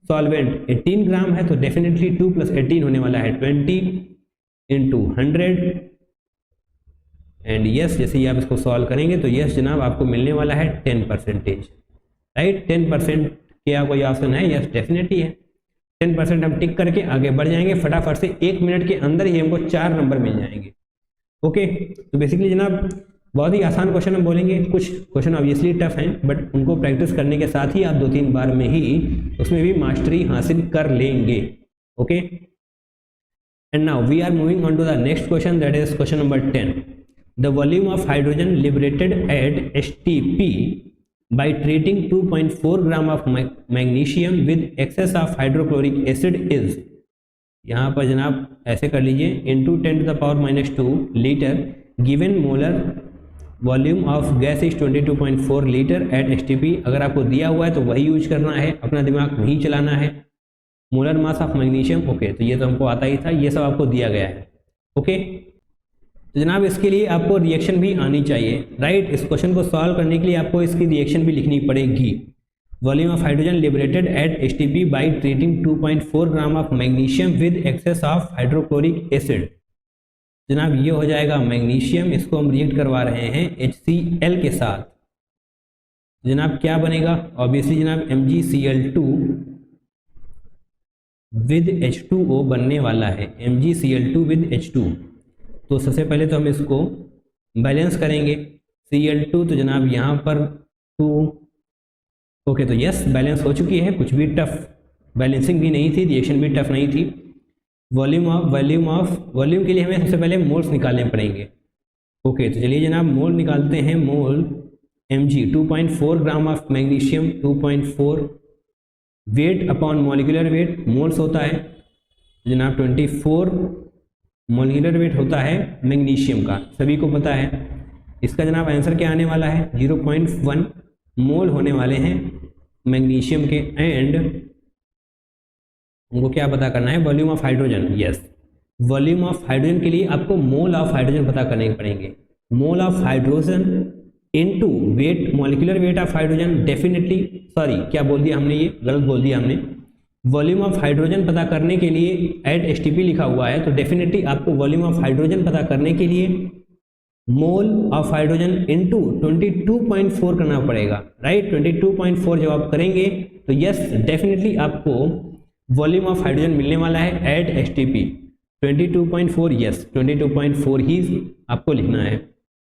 सॉल्वेंट 18 ग्राम है, तो डेफिनेटली 2 प्लस 18 होने वाला है 20 इंटू 100, एंड यस जैसे ही आप इसको सॉल्व करेंगे तो यस जनाब आपको मिलने वाला है 10%, राइट। 10% क्या कोई ऑप्शन है, यस डेफिनेटली है, 10% हम टिक करके आगे बढ़ जाएंगे, फटाफट से 1 मिनट के अंदर ही हमको 4 नंबर मिल जाएंगे, ओके। तो बेसिकली जनाब बहुत ही आसान क्वेश्चन हम बोलेंगे, कुछ क्वेश्चन ऑब्वियसली टफ हैं, बट उनको प्रैक्टिस करने के साथ ही आप 2-3 बार में ही उसमें भी मास्टरी हासिल कर लेंगे, okay. And now we are moving on to the next question, that is question number 10। The volume of hydrogen liberated at STP by treating 2.4 gram of magnesium with excess of hydrochloric acid is, यहाँ पर जनाब ऐसे कर लीजिए, into 10⁻⁻2 litre, given molar volume of gas is 22.4 litre at STP। अगर आपको दिया हुआ है तो वही यूज करना है, अपना दिमाग नहीं चलाना है। Molar mass of magnesium, okay, तो ये तो हमको आता ही था, ये सब आपको दिया गया है, ओके। तो जनाब इसके लिए आपको रिएक्शन भी आनी चाहिए, राइट। इस क्वेश्चन को सॉल्व करने के लिए आपको इसकी रिएक्शन भी लिखनी पड़ेगी। Volume of hydrogen liberated at HTP by treating 2.4 gram of magnesium with excess of hydrochloric acid. जनाब ये हो जाएगा मैग्नीशियम, इसको हम रिएक्ट करवा रहे हैं HCl के साथ। जनाब क्या बनेगा, ऑब्वियसली जनाब MgCl2 विद H2O बनने वाला है, MgCl2 विद H2। तो सबसे पहले तो हम इसको बैलेंस करेंगे, Cl2 तो जनाब यहाँ पर 2, ओके तो यस बैलेंस हो चुकी है, कुछ भी टफ बैलेंसिंग भी नहीं थी, रिएक्शन भी टफ नहीं थी। वॉल्यूम के लिए हमें सबसे पहले मोल्स निकालने पड़ेंगे। ओके तो चलिए जनाब मोल निकालते हैं। मोल Mg 2.4 gram of magnesium, 2.4 wait upon molecular wait, moles होता है जनाब 24 मॉलिक्यूलर वेट होता है मैग्नीशियम का, सभी को पता है। इसका जनाब आंसर क्या आने वाला है, 0.1 मोल होने वाले हैं मैग्नीशियम के। एंड उनको क्या पता करना है, volume of hydrogen. Yes volume of hydrogen के लिए आपको मोल ऑफ हाइड्रोजन पता करने पड़ेंगे। Mole of hydrogen into wait, molecular weight of hydrogen, definitely sorry क्या बोल दिया हमने, ये गलत बोल दिया हमने। वॉल्यूम ऑफ हाइड्रोजन पता करने के लिए एट एचटीपी लिखा हुआ है, तो डेफिनेटली आपको वॉल्यूम ऑफ हाइड्रोजन पता करने के लिए मोल ऑफ हाइड्रोजन इनटू 22.4 करना पड़ेगा, राइट। 22.4 जब आप करेंगे तो यस डेफिनेटली आपको वॉल्यूम ऑफ हाइड्रोजन मिलने वाला है एट एचटीपी 22.4। यस 22.4 ही आपको लिखना है,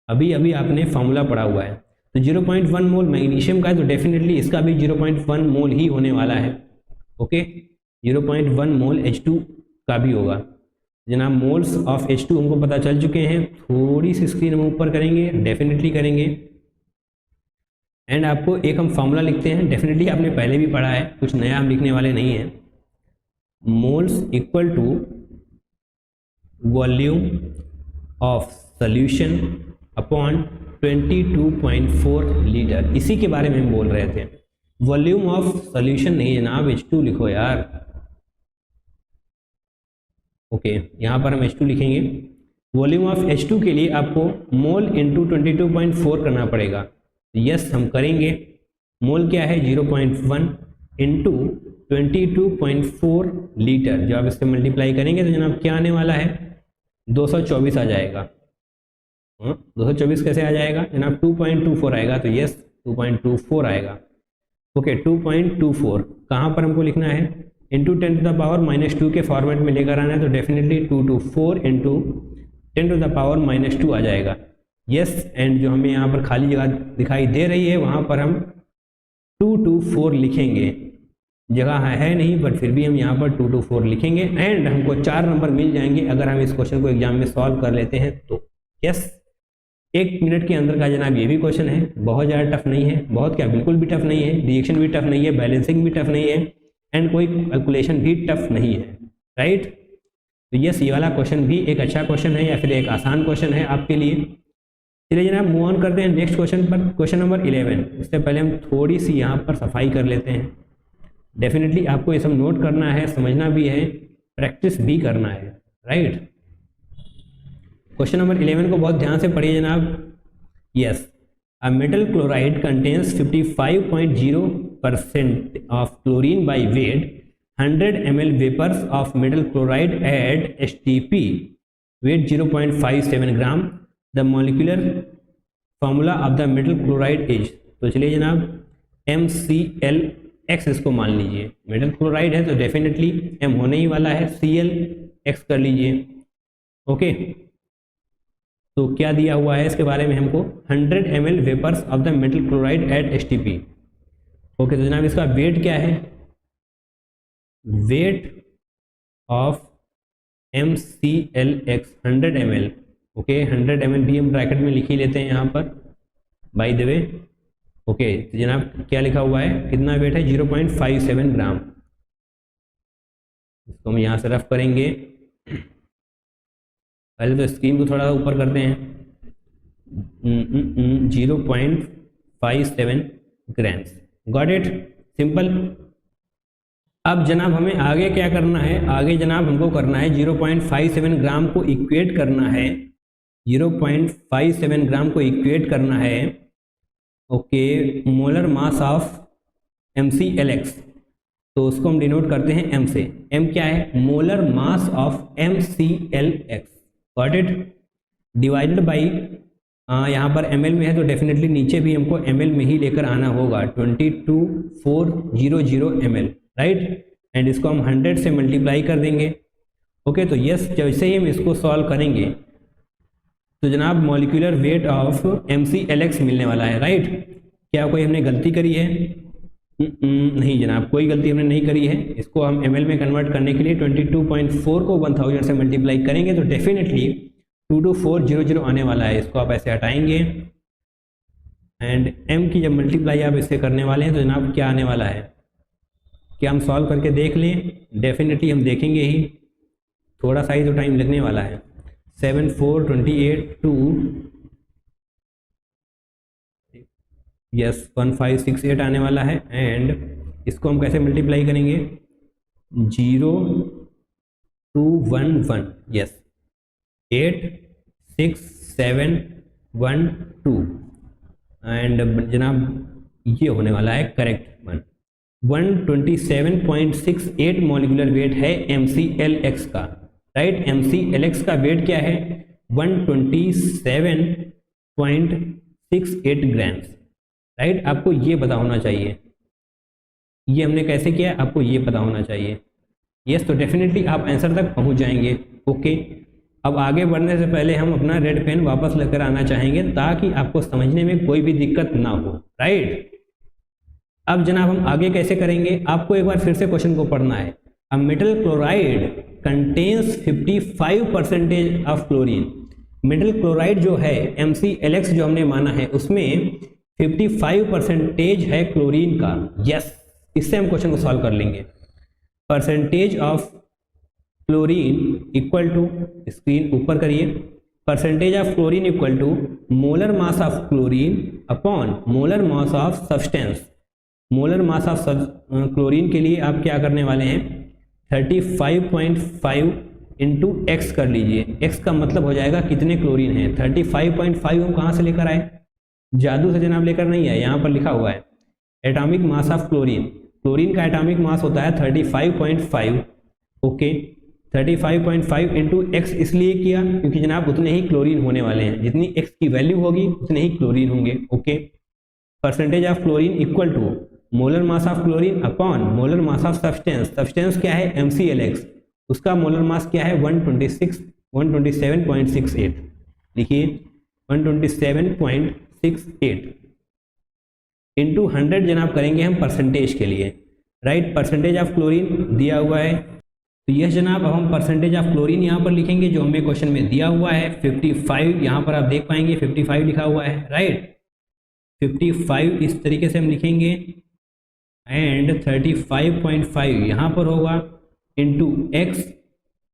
अभी अभी आपने फॉर्मूला पढ़ा हुआ है। तो 0.1 मोल मैग्नीशियम का है, तो डेफिनेटली इसका भी 0.1 मोल ही होने वाला है। ओके 0.1 मोल H2 का भी होगा जनाब। मोल्स ऑफ H2 हमको पता चल चुके हैं, थोड़ी सी स्क्रीन हम ऊपर करेंगे, डेफिनेटली करेंगे। एंड आपको एक हम फॉर्मूला लिखते हैं, डेफिनेटली आपने पहले भी पढ़ा है, कुछ नया हम लिखने वाले नहीं हैं। Moles equal to volume of solution upon 22.4 litre, इसी के बारे में हम बोल रहे थे। वॉल्यूम ऑफ सॉल्यूशन नहीं जनाब, H2 लिखो यार। ओके यहाँ पर हम H2 लिखेंगे। वॉल्यूम ऑफ H2 के लिए आपको मोल इंटू 22.4 करना पड़ेगा। यस हम करेंगे। मोल क्या है 0.1 इंटू 22.4 लीटर, जब आप इससे मल्टीप्लाई करेंगे तो जनाब क्या आने वाला है 224 आ जाएगा। 224 कैसे आ जाएगा जनाब, 2.24 आएगा, तो यस 2.24 आएगा। ओके 2.24 कहाँ पर हमको लिखना है, इंटू 10 टू द पावर -2 के फॉर्मेट में लेकर आना है, तो definitely 224 into 10 to the power -2 आ जाएगा। यस एंड जो हमें यहाँ पर खाली जगह दिखाई दे रही है वहाँ पर हम 224 लिखेंगे, जगह है नहीं बट फिर भी हम यहाँ पर 224 लिखेंगे। एंड हमको 4 नंबर मिल जाएंगे अगर हम इस क्वेश्चन को एग्जाम में सॉल्व कर लेते हैं तो। यस 1 मिनट के अंदर का जनाब ये भी क्वेश्चन है, बहुत ज़्यादा टफ नहीं है, बहुत क्या बिल्कुल भी टफ नहीं है, रिएक्शन भी टफ नहीं है, बैलेंसिंग भी टफ नहीं है, एंड कोई कैलकुलेशन भी टफ नहीं है, राइट। तो यस ये वाला क्वेश्चन भी एक अच्छा क्वेश्चन है या फिर एक आसान क्वेश्चन है आपके लिए। चलिए जनाब मूव ऑन करते हैं नेक्स्ट क्वेश्चन पर, क्वेश्चन नंबर 11। इससे पहले हम थोड़ी सी यहाँ पर सफाई कर लेते हैं। डेफिनेटली आपको ये सब नोट करना है, समझना भी है, प्रैक्टिस भी करना है, राइट। क्वेश्चन नंबर 11 को बहुत ध्यान से पढ़िए जनाब। Yes a metal chloride contains 55.0% of chlorine by weight, 100 ml vapours of metal chloride at HTP weight 0.57 gram. The molecular formula of the metal chloride is, तो चलिए जनाब MClX इसको मान लीजिए, मेटल क्लोराइड है तो डेफिनेटली M होने ही वाला है, Clx कर लीजिए। ओके तो क्या दिया हुआ है इसके बारे में हमको, 100 ml vapours of the metal chloride at HTP। Okay तो जनाब इसका वेट क्या है, weight of MClX 100 ml। Okay 100 ml भी हम ब्रैकेट में लिख ही लेते हैं यहाँ पर बाय द वे। ओके तो जनाब क्या लिखा हुआ है, कितना वेट है 0.57 ग्राम। इसको हम यहाँ से रफ करेंगे, पहले तो स्क्रीन को थोड़ा ऊपर करते हैं। 0.57 ग्राम्स, गॉट इट, सिंपल। अब जनाब हमें आगे क्या करना है, आगे जनाब हमको करना है 0.57 ग्राम को इक्वेट करना है, 0.57 ग्राम को इक्वेट करना है। Okay molar mass of MClX, तो उसको हम डिनोट करते हैं M से। M क्या है? Molar mass of MClX, got it, divided by, यहाँ पर ml में है तो डेफिनेटली नीचे भी हमको ml में ही लेकर आना होगा, 22400 ml, राइट। एंड इसको हम 100 से मल्टीप्लाई कर देंगे। ओके, तो यस, जैसे ही हम इसको सॉल्व करेंगे तो जनाब मॉलिक्यूलर वेट ऑफ MClX मिलने वाला है, राइट। क्या कोई हमने गलती करी है? नहीं जनाब, कोई गलती हमने नहीं करी है। इसको हम ml में कन्वर्ट करने के लिए 22.4 को 1000 से मल्टीप्लाई करेंगे तो डेफिनेटली 22400 आने वाला है। इसको आप ऐसे हटाएंगे एंड m की जब मल्टीप्लाई आप इससे करने वाले हैं तो जनाब क्या आने वाला है? क्या हम सॉल्व करके देख लें? डेफिनेटली हम देखेंगे ही, थोड़ा सा ही तो टाइम लगने वाला है। 7 4 28 2 यस 1568 आने वाला है। एंड इसको हम कैसे मल्टीप्लाई करेंगे? 0211, यस 86712 एंड जनाब ये होने वाला है करेक्ट वन। 127.68 मॉलिक्यूलर वेट है MClX का, राइट। MClX का वेट क्या है? 127.68 ग्राम्स, राइट। आपको ये पता होना चाहिए। ये हमने कैसे किया आपको ये पता होना चाहिए। यस, तो डेफिनेटली आप आंसर तक पहुंच जाएंगे। ओके, अब आगे बढ़ने से पहले हम अपना रेड पेन वापस लेकर आना चाहेंगे ताकि आपको समझने में कोई भी दिक्कत ना हो, राइट। अब जनाब हम आगे कैसे करेंगे? आपको एक बार फिर से क्वेश्चन को पढ़ना है। अ metal chloride contains 55% of chlorine. Metal chloride जो है MClX जो हमने माना है उसमें 55% है क्लोरीन का। यस, इससे हम क्वेश्चन को सॉल्व कर लेंगे। Percentage of chlorine equal to, screen ऊपर करिए, percentage of chlorine equal to molar mass of chlorine upon molar mass of substance. Molar mass of chlorine के लिए आप क्या करने वाले हैं? 35.5 इंटू एक्स कर लीजिए। एक्स का मतलब हो जाएगा कितने क्लोरीन है। 35.5 हम कहाँ से लेकर आए? जादू से जनाब लेकर नहीं आए, यहाँ पर लिखा हुआ है atomic mass of chlorine. Chlorine का एटॉमिक मास होता है 35.5। ओके, 35.5 इंटू एक्स इसलिए किया क्योंकि जनाब उतने ही क्लोरीन होने वाले हैं, जितनी एक्स की वैल्यू होगी उतने ही क्लोरीन होंगे। Okay, percentage of chlorine equal to molar mass of chlorine upon molar mass of substance. Substance क्या है? MClX, उसका मोलर मास क्या है? 127.68। लिखिए 127.68 इंटू 100 जनाब करेंगे हम परसेंटेज के लिए, राइट। परसेंटेज ऑफ क्लोरीन दिया हुआ है तो यस जनाब, अब हम परसेंटेज ऑफ क्लोरीन यहाँ पर लिखेंगे जो हमें क्वेश्चन में दिया हुआ है 55। यहाँ पर आप देख पाएंगे 55 लिखा हुआ है, राइट। 55 इस तरीके से हम लिखेंगे एंड 35.5 यहाँ पर होगा into x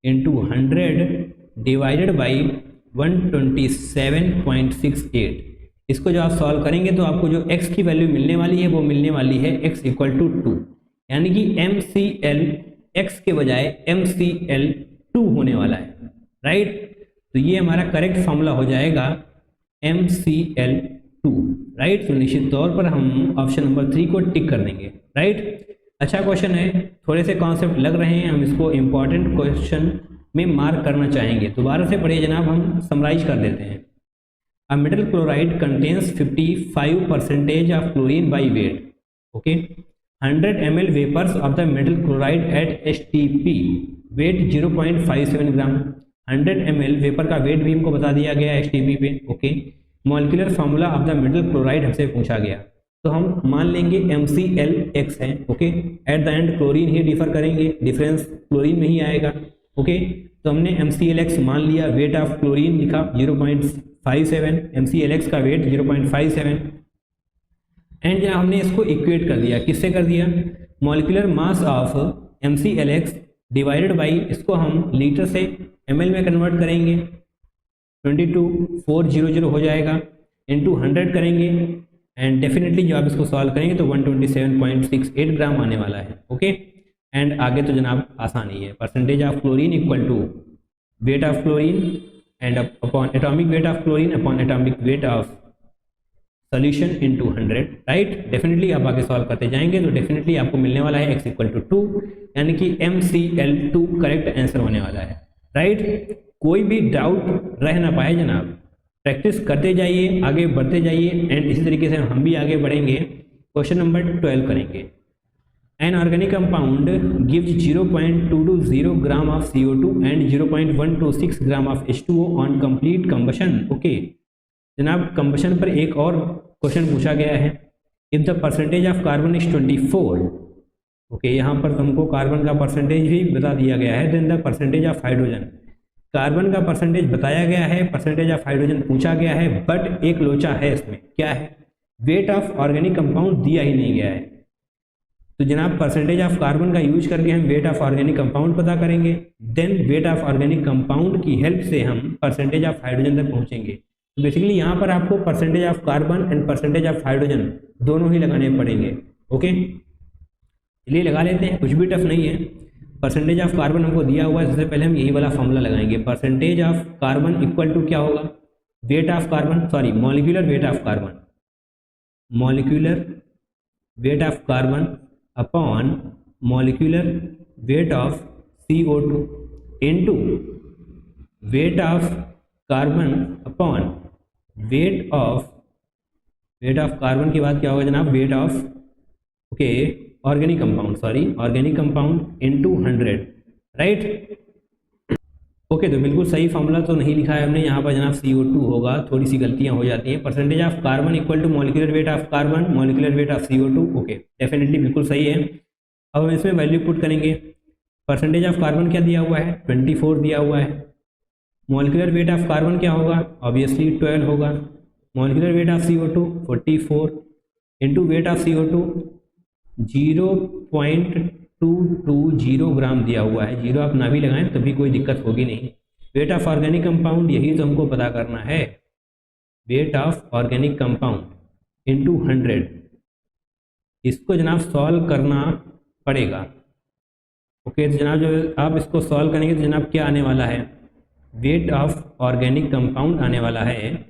into 100 divided by 127.68। इसको जो आप सॉल्व करेंगे तो आपको जो x की वैल्यू मिलने वाली है वो मिलने वाली है x इक्वल टू 2, यानी कि MClX के बजाय MCl2 होने वाला है, राइट। तो ये हमारा करेक्ट फॉर्मूला हो जाएगा MCl2, राइट। तो निश्चित तौर पर हम ऑप्शन नंबर 3 को टिक कर देंगे, राइट। अच्छा क्वेश्चन है, थोड़े से कॉन्सेप्ट लग रहे हैं, हम इसको इम्पॉर्टेंट क्वेश्चन में मार्क करना चाहेंगे। दोबारा से पढ़िए जनाब, हम समराइज कर देते हैं। A metal chloride contains 55% of chlorine by weight. Okay, 100 ml vapors of the metal chloride at STP weight 0.57 gram. 100 ml vapour का वेट भी हमको बता दिया गया STP पे। Okay, molecular formula of the metal chloride हमसे पूछा गया तो हम मान लेंगे MClX है। Okay, at the end chlorine he differ करेंगे, डिफरेंस क्लोरीन में ही आएगा। ओके, तो हमने MClX मान लिया, वेट ऑफ क्लोरीन लिखा 0.57, MClX का वेट 0.57 एंड जब हमने इसको इक्वेट कर दिया, किससे कर दिया? Molecular mass of MClX divided by, इसको हम लीटर से ml में कन्वर्ट करेंगे, 22400 हो जाएगा, इंटू 100 करेंगे एंड डेफिनेटली जब आप इसको सॉल्व करेंगे तो 127.68 ग्राम आने वाला है। ओके, एंड आगे तो जनाब आसान ही है, percentage of chlorine equal to weight of chlorine and upon atomic weight of chlorine upon atomic weight of solution into 100, right. Definitely आप आगे सॉल्व करते जाएंगे तो डेफिनेटली आपको मिलने वाला है x इक्वल टू 2, यानी कि MCl2 करेक्ट आंसर होने वाला है, राइट। कोई भी डाउट रह ना पाए जनाब, प्रैक्टिस करते जाइए, आगे बढ़ते जाइए, एंड इसी तरीके से हम भी आगे बढ़ेंगे। क्वेश्चन नंबर 12 करेंगे। An organic compound gives 0.220 gram of CO2 and 0.126 gram of H2O on complete combustion. Okay जनाब, कंबशन पर एक और क्वेश्चन पूछा गया है। If the percentage of carbon is 24, okay यहाँ पर तुमको कार्बन का परसेंटेज भी बता दिया गया है। Then the percentage of hydrogen, carbon का परसेंटेज बताया गया है, परसेंटेज ऑफ हाइड्रोजन पूछा गया है, बट एक लोचा है इसमें, क्या है? वेट ऑफ ऑर्गेनिक कंपाउंड दिया ही नहीं गया है। तो जनाब परसेंटेज ऑफ कार्बन का यूज करके हम वेट ऑफ ऑर्गेनिक कंपाउंड पता करेंगे, then weight of organic compound की हेल्प से हम परसेंटेज ऑफ हाइड्रोजन तक पहुंचेंगे। तो बेसिकली यहाँ पर आपको percentage of carbon and percentage of hydrogen दोनों ही लगाने पड़ेंगे। ओके चलिए लगा लेते हैं, कुछ भी टफ नहीं है। परसेंटेज ऑफ कार्बन हमको दिया हुआ है, सबसे पहले हम यही वाला फॉर्मूला लगाएंगे। Percentage of carbon equal to क्या होगा? Weight of carbon, sorry molecular weight of carbon, molecular weight of carbon upon molecular weight of CO2 into weight of carbon upon weight of carbon के बाद क्या होगा जनाब? Weight of okay organic compound, sorry organic compound into 100, right. Okay तो बिल्कुल सही formula तो नहीं लिखा है हमने यहाँ पर जनाब, CO2 होगा, थोड़ी सी गलतियाँ हो जाती हैं। Percentage of carbon equal to molecular weight of carbon molecular weight of CO2, okay definitely बिल्कुल सही है। अब हम इसमें वैल्यू पुट करेंगे। परसेंटेज ऑफ कार्बन क्या दिया हुआ है? 24 दिया हुआ है। मॉलिक्यूलर वेट ऑफ कार्बन क्या होगा? ऑब्वियसली 12 होगा। Molecular weight of CO2 44 into weight of CO2 0.220 ग्राम दिया हुआ है। जीरो आप ना भी लगाएं तभी कोई दिक्कत होगी नहीं। वेट ऑफ ऑर्गेनिक कंपाउंड यही तो हमको पता करना है, weight of organic compound into 100। इसको जनाब सॉल्व करना पड़ेगा। ओके तो जनाब जो आप इसको सॉल्व करेंगे तो जनाब क्या आने वाला है? वेट ऑफ ऑर्गेनिक कंपाउंड आने वाला है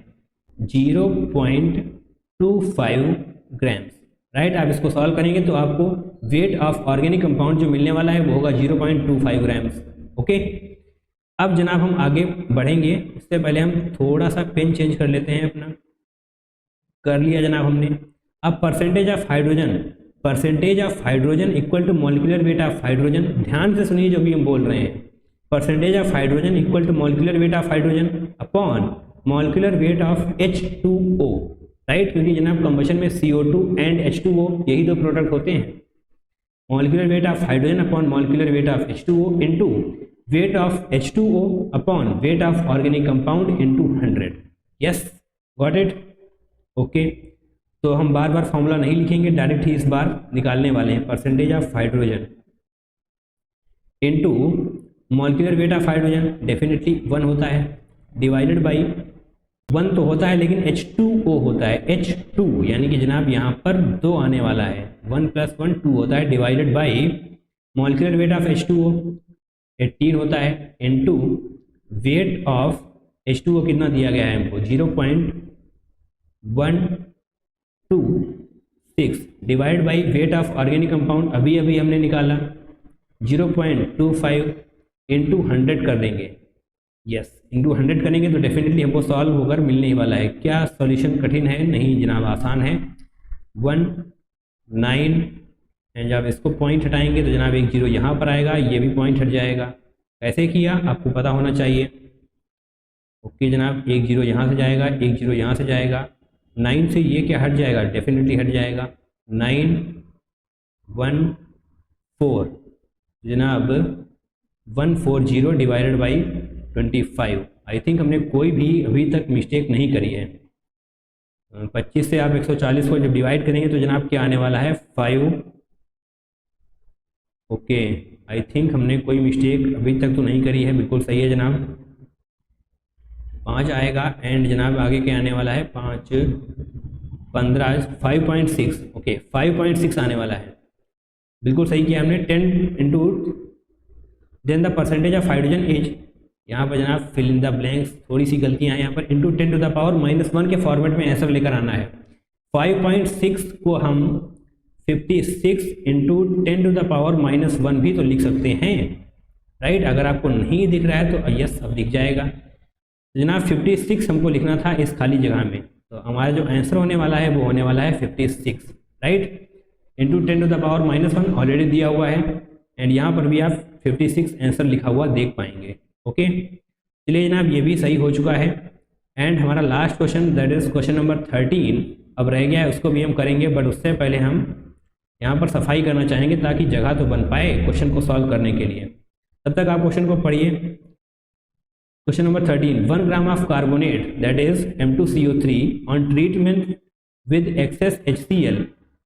0.25 ग्राम्स, राइट। आप इसको सॉल्व करेंगे तो आपको वेट ऑफ ऑर्गेनिक कंपाउंड जो मिलने वाला है वो होगा 0.25 ग्राम्स। ओके अब जनाब हम आगे बढ़ेंगे, उससे पहले हम थोड़ा सा पेन चेंज कर लेते हैं अपना। कर लिया जनाब हमने। अब percentage of hydrogen equal to molecular weight of hydrogen, ध्यान से सुनिए जो भी हम बोल रहे हैं। Percentage of hydrogen equal to molecular weight of hydrogen upon molecular weight of H2O, right, क्योंकि जनाब कंबशन में CO2 एंड H2O यही दो प्रोडक्ट होते हैं। Molecular weight of hydrogen upon molecular weight of H2O into weight of H2O upon weight of organic compound into 100। Yes got it. Okay तो हम बार बार formula नहीं लिखेंगे, डायरेक्ट ही इस बार निकालने वाले हैं। Percentage of hydrogen into molecular weight of hydrogen definitely 1 होता है, डिवाइडेड बाई 1 तो होता है लेकिन H2O होता है, H2 यानी कि जनाब यहाँ पर 2 आने वाला है, 1 + 1 2 होता है, divided by molecular weight of H2O 18 होता है इनटू वेट ऑफ H2O कितना दिया गया है हमको 0.126 divide by wait of organic compound अभी अभी हमने निकाला 0.25 इंटू 100 कर देंगे। यस इंटू 100 करेंगे तो डेफिनेटली हमको सॉल्व होकर मिलने ही वाला है। क्या सॉल्यूशन कठिन है? नहीं जनाब आसान है। 1 9 एंड जब इसको पॉइंट हटाएंगे तो जनाब एक जीरो यहाँ पर आएगा, ये भी पॉइंट हट जाएगा। कैसे किया आपको पता होना चाहिए। ओके जनाब एक जीरो यहाँ से जाएगा, एक जीरो यहाँ से जाएगा, 9 से ये क्या हट जाएगा? डेफिनेटली हट जाएगा। 9 1 4 जनाब 140 डिवाइडेड बाई 25। आई थिंक हमने कोई भी अभी तक मिस्टेक नहीं करी है। 25 से आप 140 को जब डिवाइड करेंगे तो जनाब क्या आने वाला है 5। ओके आई थिंक हमने कोई मिस्टेक अभी तक तो नहीं करी है, बिल्कुल सही है जनाब। 5 आएगा एंड जनाब आगे क्या आने वाला है 5 15 5.6। ओके 5.6 आने वाला है, बिल्कुल सही किया हमने। 10 into then the percentage of hydrogen is, यहाँ पर जनाब फिल इन द ब्लैंक्स, थोड़ी सी गलतियाँ हैं यहाँ पर, इंटू 10 टू द पावर -1 के फॉर्मेट में आंसर लेकर आना है। 5.6 को हम 56 इंटू 10⁻⁻1 भी तो लिख सकते हैं, राइट। अगर आपको नहीं दिख रहा है तो यस अब दिख जाएगा। जनाब 56 हमको लिखना था इस खाली जगह में, तो हमारा जो आंसर होने वाला है वो होने वाला है 56, राइट। इंटू 10⁻⁻1 ऑलरेडी दिया हुआ है, एंड यहाँ पर भी आप 56 आंसर लिखा हुआ देख पाएंगे। ओके, चलिए जनाब ये भी सही हो चुका है। एंड हमारा last question that is question number 13 अब रह गया है, उसको भी हम करेंगे, बट उससे पहले हम यहाँ पर सफाई करना चाहेंगे ताकि जगह तो बन पाए क्वेश्चन को सॉल्व करने के लिए। तब तक आप क्वेश्चन को पढ़िए। Question number 13, 1 gram of carbonate that is M2CO3 on treatment with excess HCl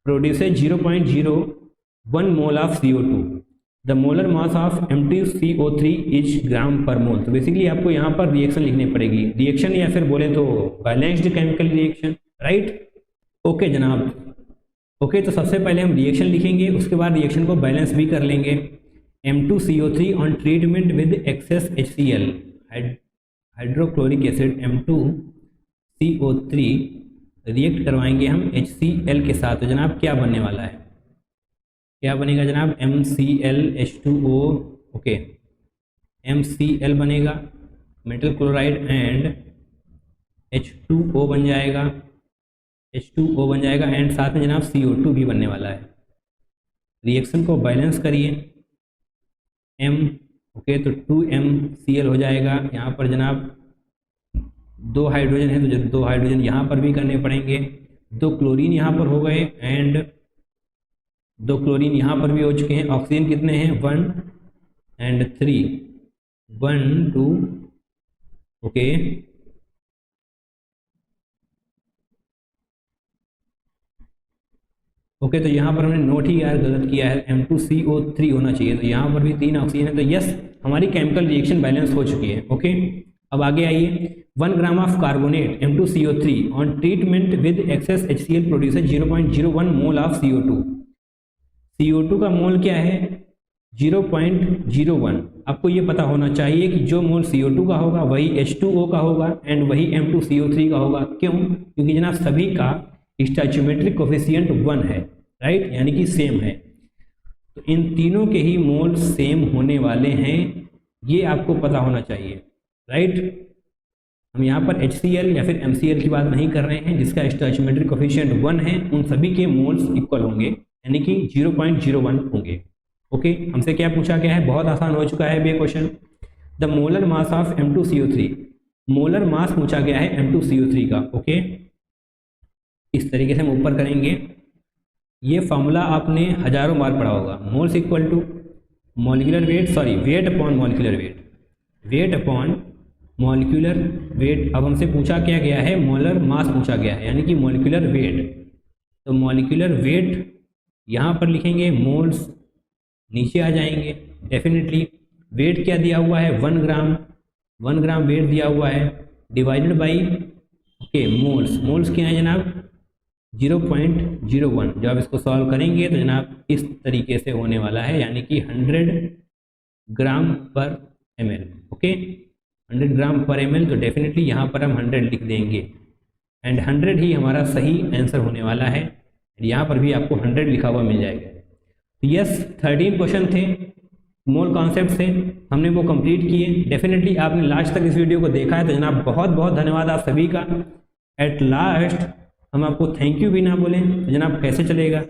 produces 0.01 mole of CO2। The molar mass of M2CO3 is gram per mole. तो बेसिकली आपको यहाँ पर रिएक्शन लिखनी पड़ेगी, रिएक्शन या फिर बोले तो balanced chemical reaction, right. Okay जनाब, ओके तो सबसे पहले हम रिएक्शन लिखेंगे, उसके बाद रिएक्शन को बैलेंस भी कर लेंगे। M2CO3 on treatment with excess HCl hydrochloric acid M2CO3 react करवाएंगे हम HCl के साथ। तो जनाब क्या बनने वाला है, क्या बनेगा जनाब, MClH2O। ओके, MCl बनेगा, मेटल क्लोराइड एंड H2O बन जाएगा, H2O बन जाएगा, एंड साथ में जनाब CO2 भी बनने वाला है। रिएक्शन को बैलेंस करिए, ओके तो 2MCl हो जाएगा। यहाँ पर जनाब 2 हाइड्रोजन है तो 2 हाइड्रोजन यहाँ पर भी करने पड़ेंगे, 2 क्लोरीन यहाँ पर हो गए, एंड 2 क्लोरीन यहाँ पर भी हो चुके हैं। ऑक्सीजन कितने हैं, 1 एंड 3, 1 2, ओके ओके तो यहाँ पर हमने नोट ही यार गलत किया है, M2CO3 होना चाहिए, तो यहाँ पर भी 3 ऑक्सीजन है, तो यस हमारी केमिकल रिएक्शन बैलेंस हो चुकी है। ओके, अब आगे आइए। 1 gram of carbonate M2CO3 on treatment with excess HCl produces 0.01 mole of CO2। CO2 का मोल क्या है, 0.01। आपको ये पता होना चाहिए कि जो मोल CO2 का होगा वही H2O का होगा एंड वही M2CO3 का होगा। क्यों, क्योंकि जनाब सभी का स्टोइचियोमेट्रिक कोफिशिएंट 1 है, राइट, यानी कि सेम है। तो इन तीनों के ही मोल सेम होने वाले हैं, ये आपको पता होना चाहिए, राइट। हम यहाँ पर HCl या फिर MCl की बात नहीं कर रहे हैं, जिसका स्टोइचियोमेट्रिक कोफिशिएंट 1 है, उन सभी के मोल्स इक्वल होंगे, यानी कि 0.01 होंगे। ओके, हमसे क्या पूछा गया है, बहुत आसान हो चुका है ये question. The molar mass of M2CO3, molar mass पूछा गया है M2CO3 का। ओके, इस तरीके से हम ऊपर करेंगे। ये फॉर्मूला आपने हजारों बार पढ़ा होगा, moles equal to molecular weight, sorry weight upon molecular weight, weight upon molecular weight. अब हमसे पूछा क्या गया है, मोलर मास पूछा गया है, यानी कि मॉलिक्यूलर वेट। तो मॉलिक्यूलर वेट यहाँ पर लिखेंगे, मोल्स नीचे आ जाएंगे डेफिनेटली। वेट क्या दिया हुआ है, 1 ग्राम, 1 ग्राम वेट दिया हुआ है, divided by okay moles, moles क्या है जनाब 0.01। जब आप इसको सॉल्व करेंगे तो जनाब इस तरीके से होने वाला है, यानी कि 100 ग्राम पर ml। ओके, 100 ग्राम पर ml, तो डेफिनेटली यहाँ पर हम 100 लिख देंगे, एंड 100 ही हमारा सही आंसर होने वाला है। यहाँ पर भी आपको 100 लिखा हुआ मिल जाएगा। तो यस 13 क्वेश्चन थे, मोल कॉन्सेप्ट से हमने वो कंप्लीट किए। डेफिनेटली आपने लास्ट तक इस वीडियो को देखा है, तो जनाब बहुत बहुत धन्यवाद आप सभी का। एट लास्ट हम आपको थैंक यू भी ना बोलें तो जनाब कैसे चलेगा।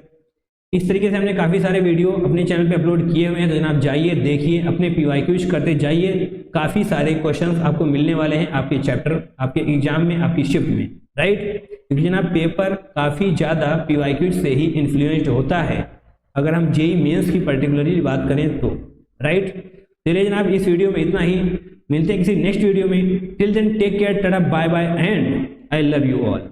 इस तरीके से हमने काफ़ी सारे वीडियो अपने चैनल पे अपलोड किए हुए हैं, तो जनाब जाइए देखिए, अपने PYQs करते जाइए, काफ़ी सारे क्वेश्चंस आपको मिलने वाले हैं आपके चैप्टर, आपके एग्जाम में, आपकी शिफ्ट में, राइट। क्योंकि जनाब पेपर काफ़ी ज़्यादा PYQs से ही इन्फ्लुएंस्ड होता है, अगर हम JEE मेंस की पर्टिकुलरली बात करें तो, राइट। चलिए जनाब इस वीडियो में इतना ही, मिलते हैं किसी नेक्स्ट वीडियो में। Till then take care, tata bye bye and I love you all.